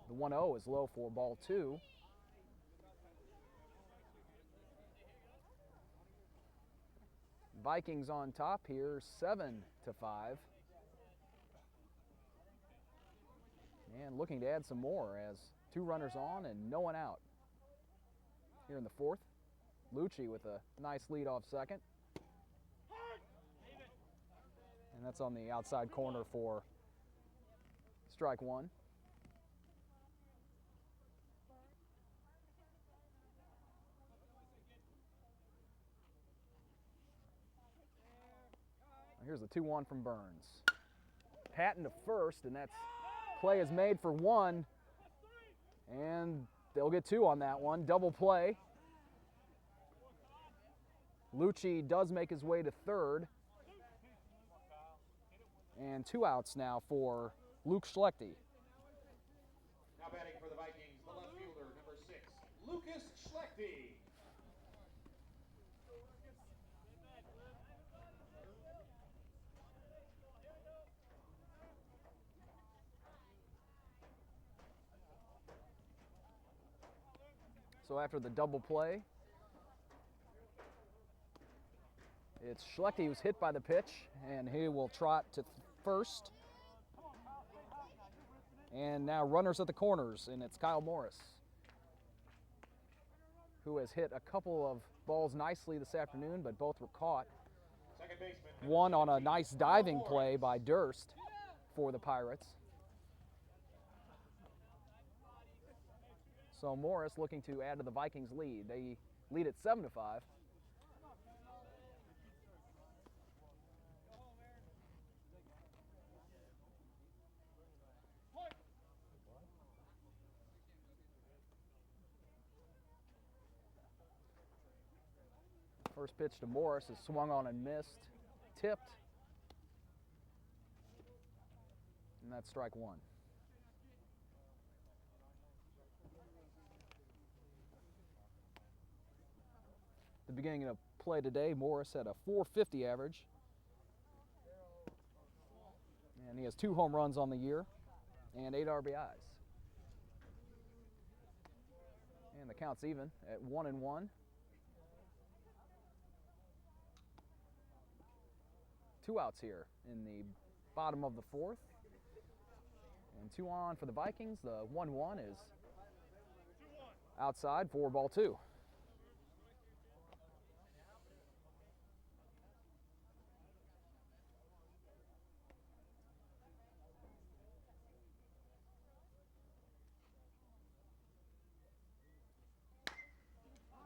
The 1-0 is low for ball 2. Vikings on top here, 7-5. And looking to add some more as 2 runners on and no one out here in the 4th. Lucci with a nice lead off second. And that's on the outside corner for strike 1. Here's the 2-1 from Burns. Patton to first, and that's play is made for 1. And they'll get 2 on that one. Double play. Lucci does make his way to 3rd. And 2 outs now for Luke Schlechte. Now batting for the Vikings, the left fielder, number 6, Lucas Schlechte. So after the double play, it's Schlechte who's hit by the pitch, and he will trot to first. And now runners at the corners, and it's Kyle Morris, who has hit a couple of balls nicely this afternoon, but both were caught. Second baseman. One on a nice diving play by Durst for the Pirates. So Morris looking to add to the Vikings lead. They lead at 7-5. First pitch to Morris is swung on and missed, tipped, and that's strike 1. The beginning of play today, Morris had a .450 average, and he has 2 home runs on the year and 8 RBIs. And the count's even at 1-1. 2 outs here in the bottom of the 4th. And 2 on for the Vikings. The 1-1 is outside for ball 2.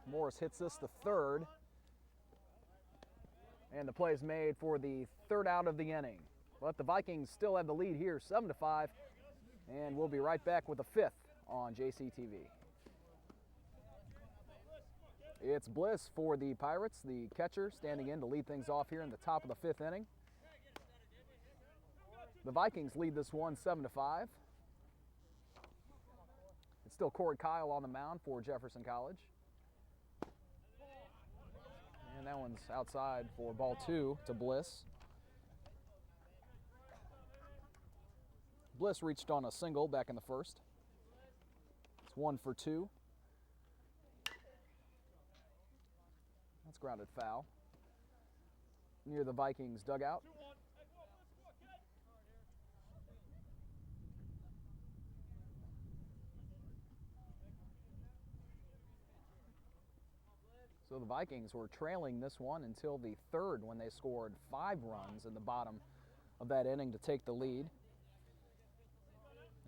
Morris hits this the third. And the play is made for the third out of the inning. But the Vikings still have the lead here, 7-5. And we'll be right back with the fifth on JCTV. It's Bliss for the Pirates, the catcher, standing in to lead things off here in the top of the fifth inning. The Vikings lead this one 7-5. It's still Corey Kyle on the mound for Jefferson College. And that one's outside for ball 2 to Bliss. Bliss reached on a single back in the first. It's 1 for 2. That's grounded foul near the Vikings dugout. So the Vikings were trailing this one until the third when they scored 5 runs in the bottom of that inning to take the lead.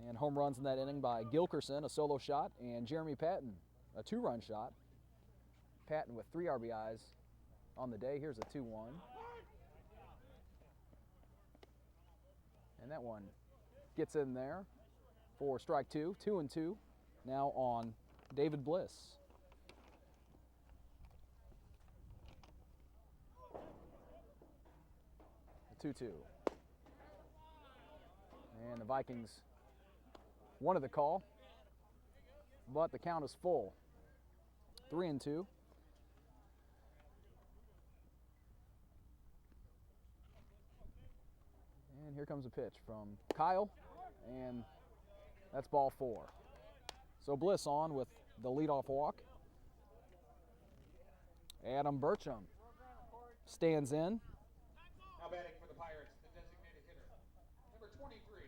And home runs in that inning by Gilkerson, a solo shot, and Jeremy Patton, a 2-run shot. Patton with 3 RBIs on the day. Here's a 2-1. And that one gets in there for strike 2, 2-2. Now on David Bliss. The 2-2. And the Vikings wanted the call, but the count is full. 3-2. And here comes a pitch from Kyle, and that's ball 4. So Bliss on with the leadoff walk. Adam Burcham stands in. Now batting for the Pirates, the designated hitter, number 23,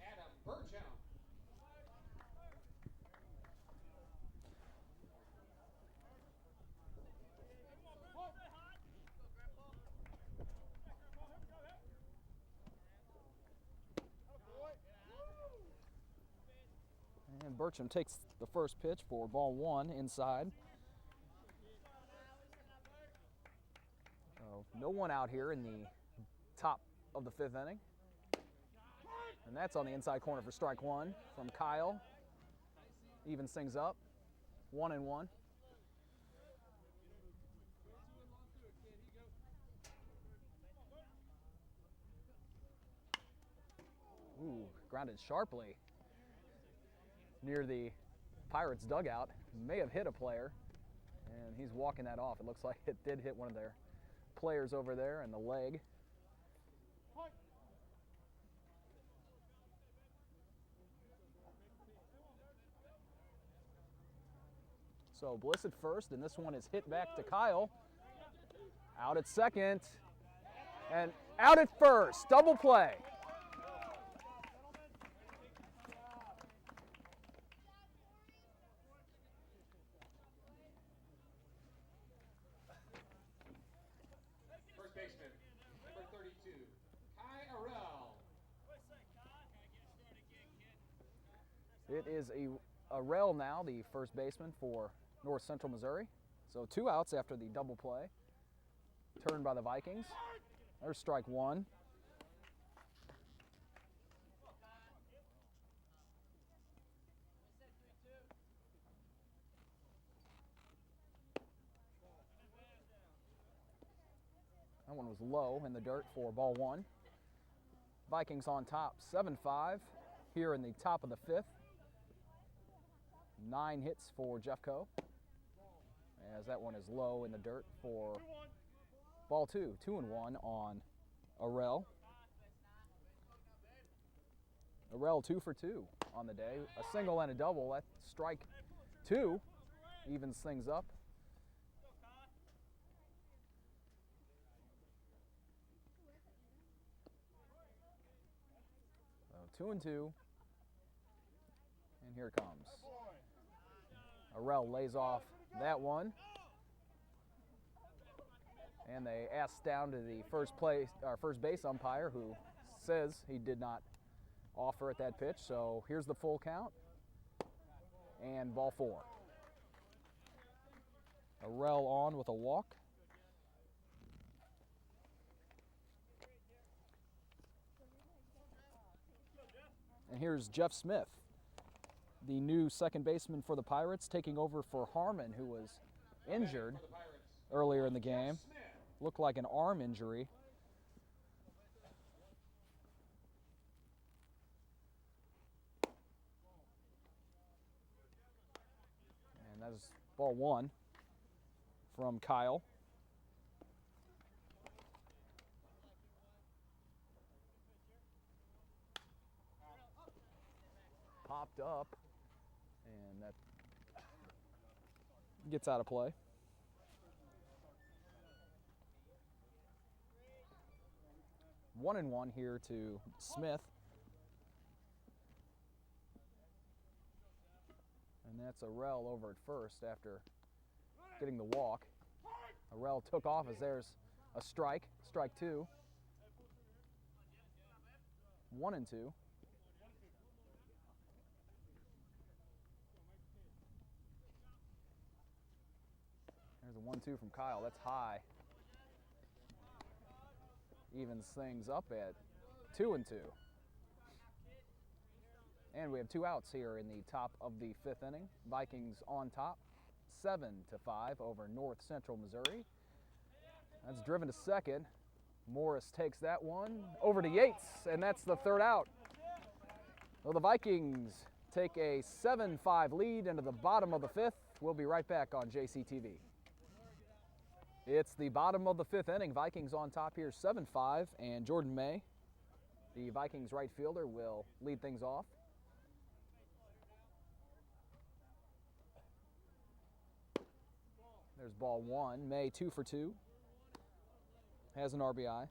Adam Burcham. And Burcham takes the first pitch for ball 1 inside. So no one out here in the top of the 5th inning. And that's on the inside corner for strike 1 from Kyle. Evens things up, 1-1. Ooh, grounded sharply near the Pirates dugout. May have hit a player, and he's walking that off. It looks like it did hit one of their players over there in the leg. So Bliss at first, and this one is hit back to Kyle. Out at second, and out at first. Double play. First baseman, number 32, Kai Arell. It is Arell now, the first baseman for North Central Missouri. So 2 outs after the double play. Turned by the Vikings. There's strike 1. That one was low in the dirt for ball 1. Vikings on top, 7-5 here in the top of the 5th. 9 hits for Jeffco, as that one is low in the dirt for ball 2. 2-1 on Arell. Arell 2 for 2 on the day. A single and a double. That's strike 2. Evens things up. So 2-2. And here it comes. Arell lays off that one. And they ask down to the first base umpire, who says he did not offer at that pitch. So here's the full count. And ball 4. Arell on with a walk. And here's Jeff Smith, the new second baseman for the Pirates, taking over for Harmon, who was injured earlier in the game. Looked like an arm injury. And that is ball one from Kyle. Popped up, and that gets out of play. One and one here to Smith. And that's Arell over at first after getting the walk. Arell took off as there's a strike, strike two. 1-2. There's a 1-2 from Kyle. That's high. Evens things up at 2-2. And we have 2 outs here in the top of the 5th inning. Vikings on top, 7-5 over North Central Missouri. That's driven to second. Morris takes that one over to Yates, and that's the 3rd out. Well, the Vikings take a 7-5 lead into the bottom of the 5th. We'll be right back on JCTV. It's the bottom of the 5th inning. Vikings on top here, 7-5, and Jordan May, the Vikings right fielder, will lead things off. There's ball one. May 2 for 2. Has an RBI.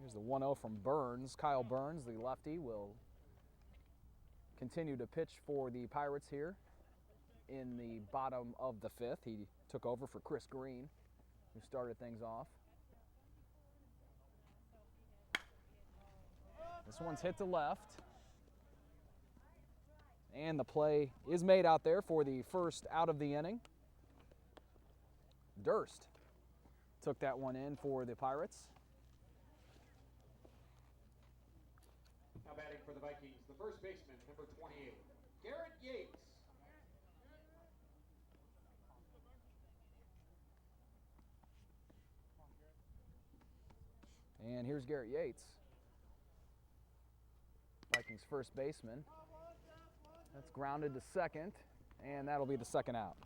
Here's the 1-0 from Burns. Kyle Burns, the lefty, will continue to pitch for the Pirates here in the bottom of the 5th. He took over for Chris Green, who started things off. This one's hit to left. And the play is made out there for the first out of the inning. Durst took that one in for the Pirates. Now batting for the Vikings, the first baseman, number 28, Garrett Yates. And here's Garrett Yates, Vikings first baseman. That's grounded to second, and that'll be the 2nd out.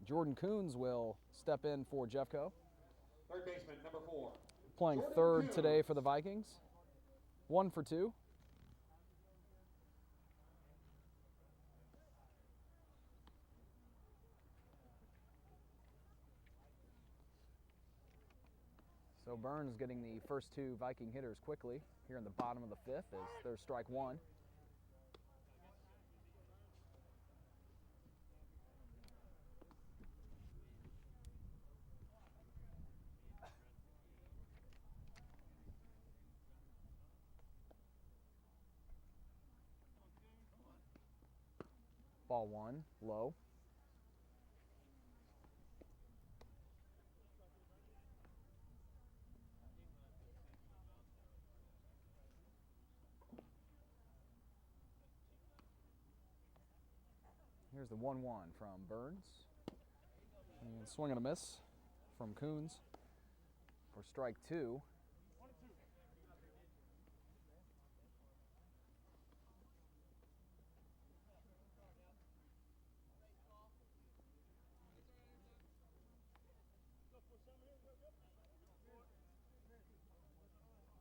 Jordan Coons will step in for Jeffco. Third baseman, number 4. Playing Jordan 3rd Coons. today for the Vikings. 1 for 2. So Burns getting the first 2 Viking hitters quickly here in the bottom of the 5th as there's strike 1. Ball 1, low. Here's the 1-1 from Burns. And swing and a miss from Coons for strike 2.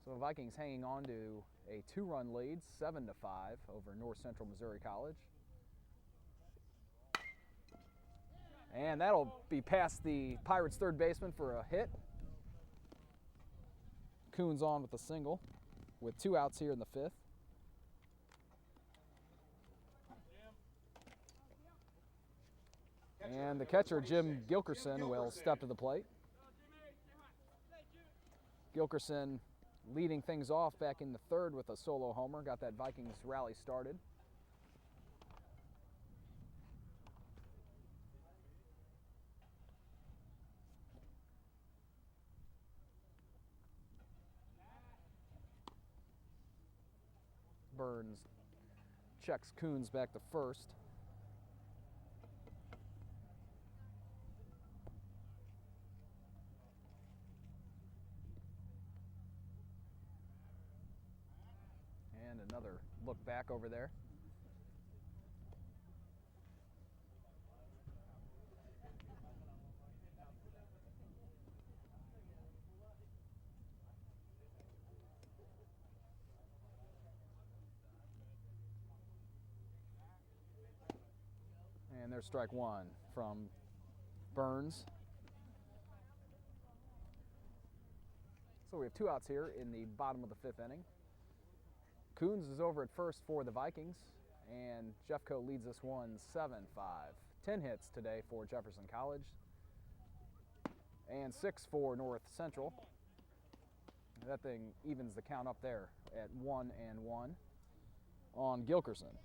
So the Vikings hanging on to a 2-run lead, 7-5 over North Central Missouri College. And that'll be past the Pirates' third baseman for a hit. Coons on with a single with 2 outs here in the 5th. And the catcher, Jim Gilkerson, will step to the plate. Gilkerson leading things off back in the third with a solo homer, got that Vikings rally started. Burns checks Coons back to first. And another look back over there. And there's strike one from Burns. So we have 2 outs here in the bottom of the 5th inning. Coons is over at first for the Vikings, and Jeffco leads this one 7-5. 10 hits today for Jefferson College, and 6 for North Central. That thing evens the count up there at 1-1 on Gilkerson.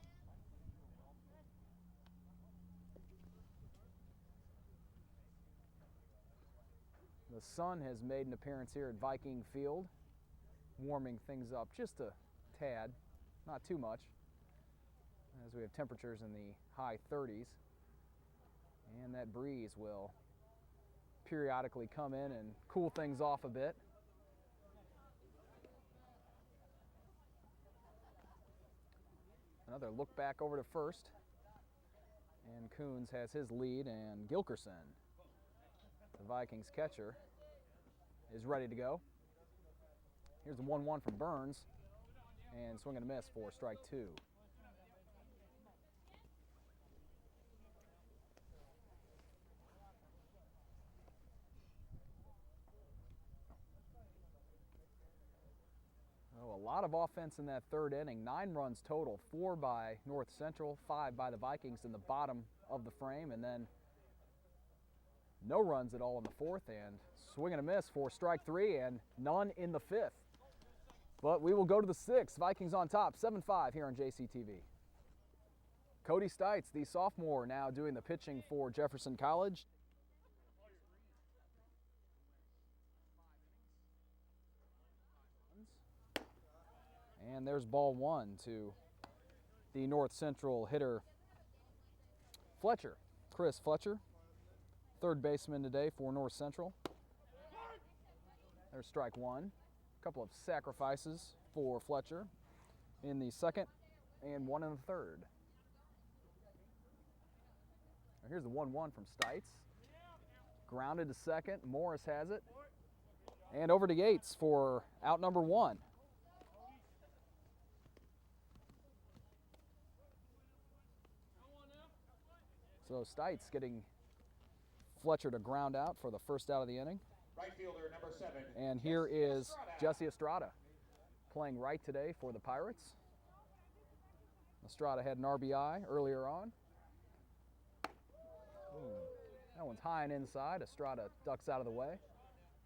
The sun has made an appearance here at Viking Field, warming things up just a tad, not too much, as we have temperatures in the high 30s. And that breeze will periodically come in and cool things off a bit. Another look back over to first, and Coons has his lead, and Gilkerson, the Vikings catcher, is ready to go. Here's the 1-1 from Burns, and swing and a miss for strike 2. Oh, a lot of offense in that 3rd inning. 9 runs total, 4 by North Central, 5 by the Vikings in the bottom of the frame, and then no runs at all in the 4th, and swing and a miss for strike 3, and none in the 5th. But we will go to the 6th. Vikings on top, 7-5 here on JCTV. Cody Stites, the sophomore, now doing the pitching for Jefferson College. And there's ball 1 to the North Central hitter, Fletcher, Chris Fletcher, 3rd baseman today for North Central. There's strike 1. A couple of sacrifices for Fletcher in the 2nd and 1 in the 3rd. Here's the 1-1 from Stites. Grounded to 2nd. Morris has it. And over to Yates for out number 1. So Stites getting Fletcher to ground out for the first out of the inning. Right fielder, number 7. And here is Jesse Estrada, playing right today for the Pirates. Estrada had an RBI earlier on. Ooh, that one's high and inside. Estrada ducks out of the way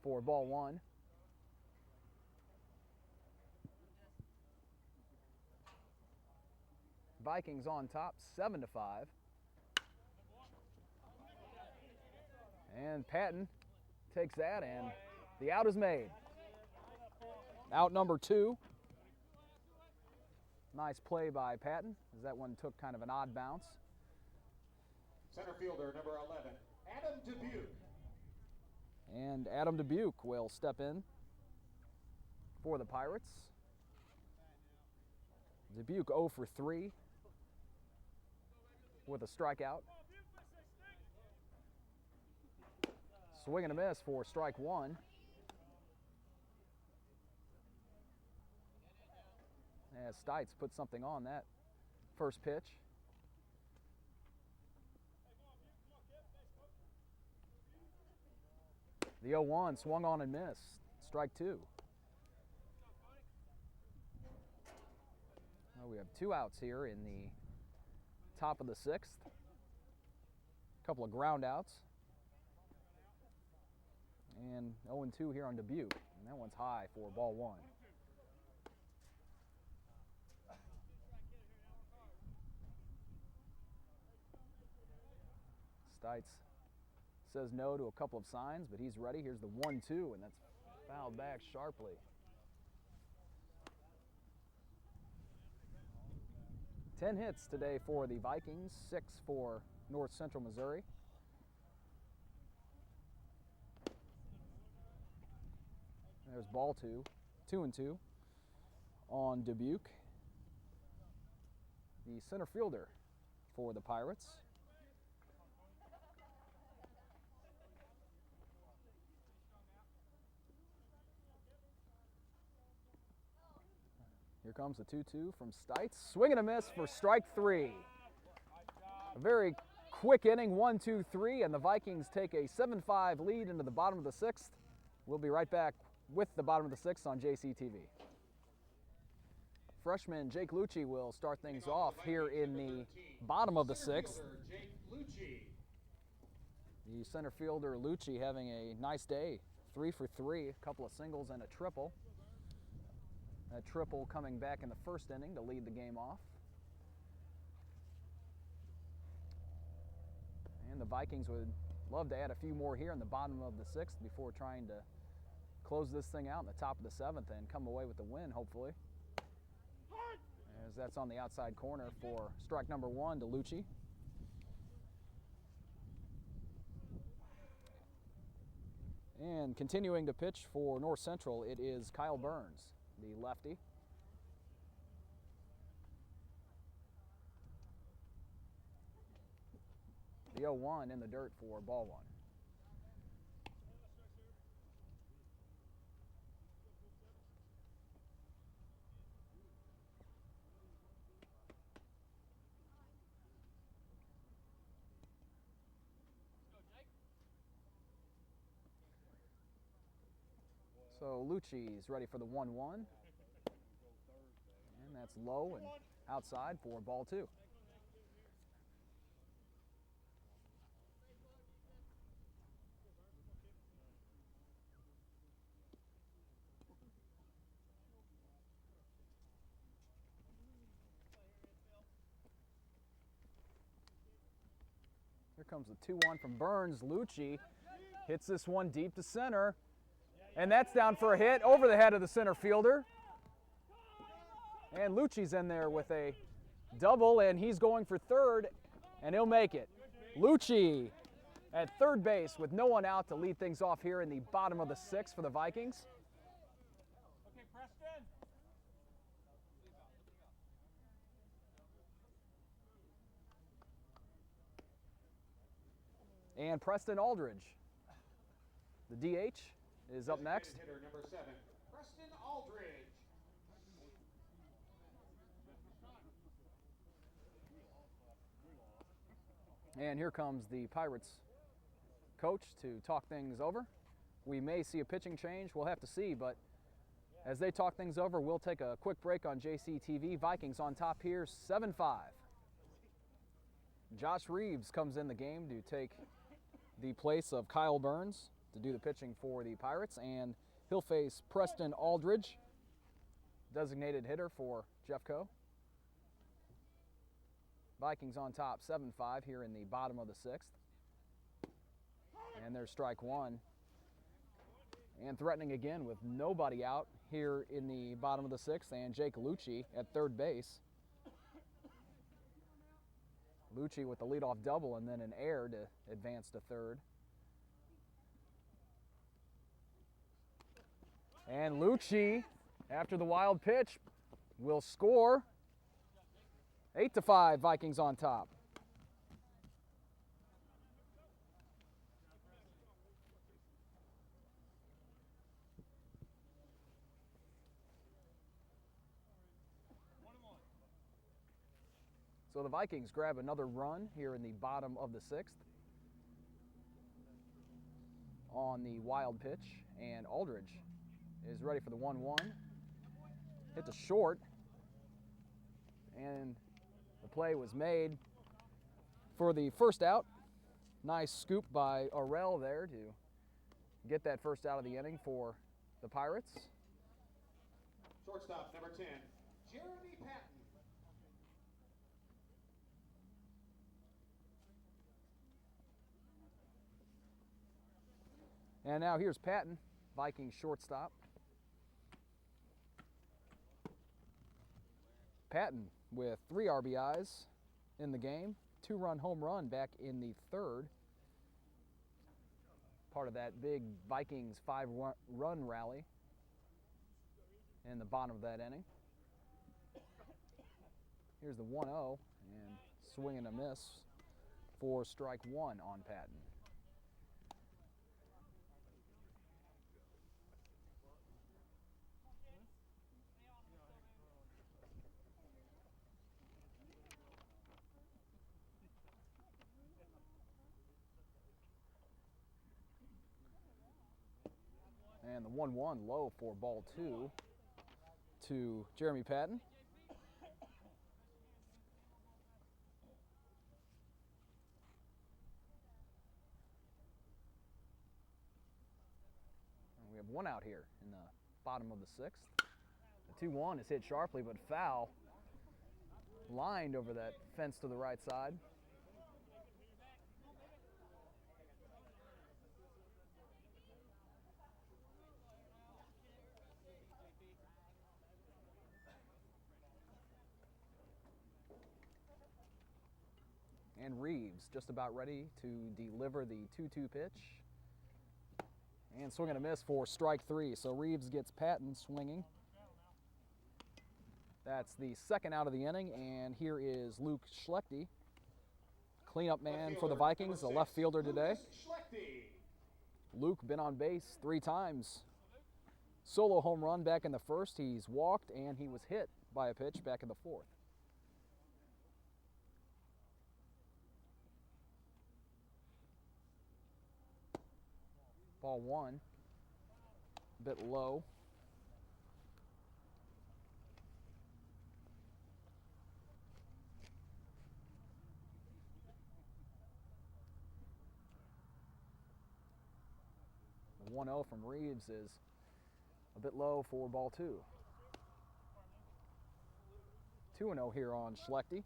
for ball 1. Vikings on top, 7-5. And Patton takes that, and the out is made. Out number 2. Nice play by Patton, as that one took kind of an odd bounce. Center fielder, number 11, Adam Dubuque. And Adam Dubuque will step in for the Pirates. Dubuque 0 for 3 with a strikeout. Swing and a miss for strike 1. As Stites put something on that first pitch. The 0-1 swung on and missed. Strike 2. Well, we have 2 outs here in the top of the 6th. A couple of ground outs. And 0-2 here on Dubuque. And that one's high for ball one. Stites says no to a couple of signs, but he's ready. Here's the 1-2, and that's fouled back sharply. Ten hits today for the Vikings, 6 for North Central Missouri. There's ball 2-2 on Dubuque. The center fielder for the Pirates. Here comes the 2-2 from Stites. Swing and a miss for strike 3. A very quick inning, 1-2-3, and the Vikings take a 7-5 lead into the bottom of the 6th. We'll be right back with the bottom of the 6th on JCTV. Freshman Jake Lucci will start things off here in the bottom of the 6th. The center fielder Lucci having a nice day, 3 for 3, a couple of singles and a triple. That triple coming back in the first inning to lead the game off. And the Vikings would love to add a few more here in the bottom of the 6th before trying to close this thing out in the top of the 7th and come away with the win, hopefully. As that's on the outside corner for strike number 1 to Lucci. And continuing to pitch for North Central, it is Kyle Burns, the lefty. The 0-1 in the dirt for ball 1. So Lucci's ready for the 1-1. And that's low and outside for ball 2. Here comes the 2-1 from Burns. Lucci hits this one deep to center. And that's down for a hit over the head of the center fielder. And Lucci's in there with a double, and he's going for third, and he'll make it. Lucci at third base with no one out to lead things off here in the bottom of the 6th for the Vikings. Okay, Preston. And Preston Aldridge, the DH, is up next. Hitter number 7, Preston Aldridge. And here comes the Pirates coach to talk things over. We may see a pitching change. We'll have to see, but as they talk things over, we'll take a quick break on JCTV. Vikings on top here, 7-5. Josh Reeves comes in the game to take the place of Kyle Burns to do the pitching for the Pirates, and he'll face Preston Aldridge, designated hitter for Jeffco. Vikings on top, 7-5 here in the bottom of the 6th. And there's strike 1. And threatening again with nobody out here in the bottom of the 6th, and Jake Lucci at third base. Lucci with the leadoff double and then an error to advance to third. And Lucci, after the wild pitch, will score. 8-5, Vikings on top. So the Vikings grab another run here in the bottom of the 6th on the wild pitch, and Aldridge is ready for the 1-1. Hit to short, and the play was made for the first out. Nice scoop by Arell there to get that first out of the inning for the Pirates. Shortstop number 10, Jeremy Patton. And now here's Patton, Vikings shortstop. Patton with 3 RBIs in the game, 2-run home run back in the 3rd. Part of that big Vikings 5-run rally in the bottom of that inning. Here's the 1-0 and swing and a miss for strike 1 on Patton. And the 1-1 low for ball 2 to Jeremy Patton. And we have 1 out here in the bottom of the 6th. The 2-1 is hit sharply but foul. Lined over that fence to the right side. And Reeves just about ready to deliver the 2-2 pitch. And swing and a miss for strike 3. So Reeves gets Patton swinging. That's the 2nd out of the inning. And here is Luke Schlechte, cleanup man for the Vikings, a left fielder today. Luke been on base 3 times. Solo home run back in the 1st. He's walked and he was hit by a pitch back in the 4th. Ball 1, a bit low. The 1-0 from Reeves is a bit low for ball 2. 2-0 here on Schlechte.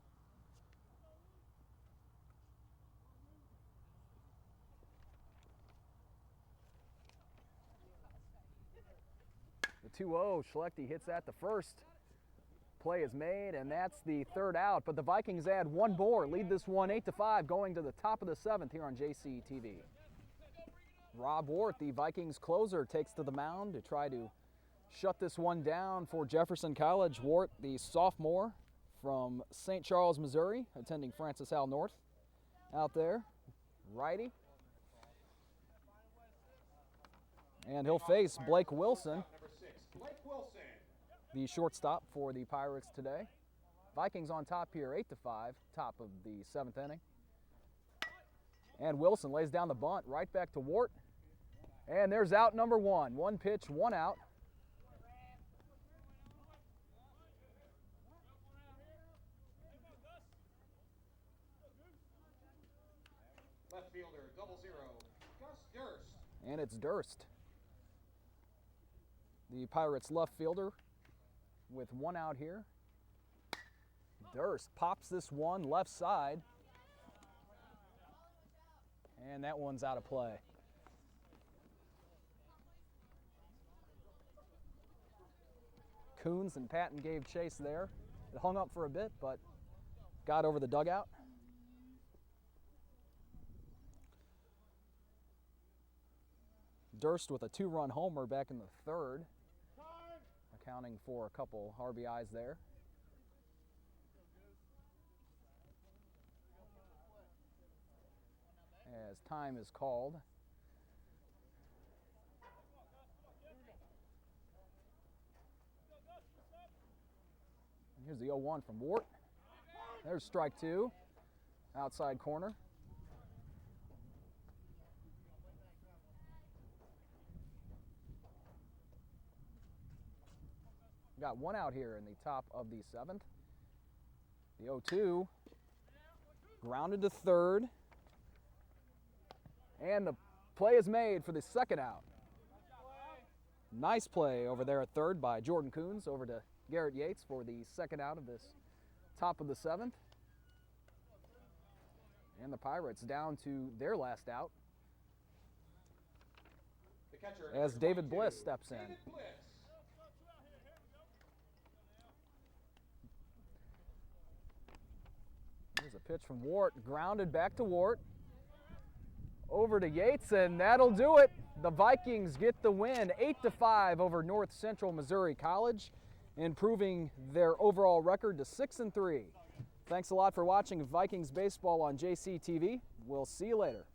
The 2-0, Schlechte hits that. The first play is made, and that's the 3rd out. But the Vikings add 1 more, lead this one 8-5, going to the top of the 7th here on JCTV. Rob Wart, the Vikings closer, takes to the mound to try to shut this one down for Jefferson College. Wart, the sophomore from St. Charles, Missouri, attending Francis Howell North out there. Righty. And he'll face Blake Wilson, the shortstop for the Pirates today. Vikings on top here, 8-5, top of the 7th inning. And Wilson lays down the bunt, right back to Wart. And there's out number 1. 1 pitch, 1 out. Left fielder, 0-0, Gus Durst. And it's Durst, the Pirates left fielder, with 1 out here. Durst pops this one left side. And that one's out of play. Coons and Patton gave chase there. It hung up for a bit, but got over the dugout. Durst with a 2-run homer back in the 3rd, accounting for a couple RBIs there. As time is called. Here's the 0-1 from Wart. There's strike 2, outside corner. Got 1 out here in the top of the 7th. The 0-2, grounded to 3rd. And the play is made for the second out. Nice play over there at third by Jordan Coons over to Garrett Yates for the second out of this top of the seventh. And the Pirates down to their last out The catcher, as number David 22, Bliss steps in. David Bliss. There's a pitch from Wart, grounded back to Wart. Over to Yates, and that'll do it. The Vikings get the win, 8-5 over North Central Missouri College, improving their overall record to 6-3. Thanks a lot for watching Vikings baseball on JCTV. We'll see you later.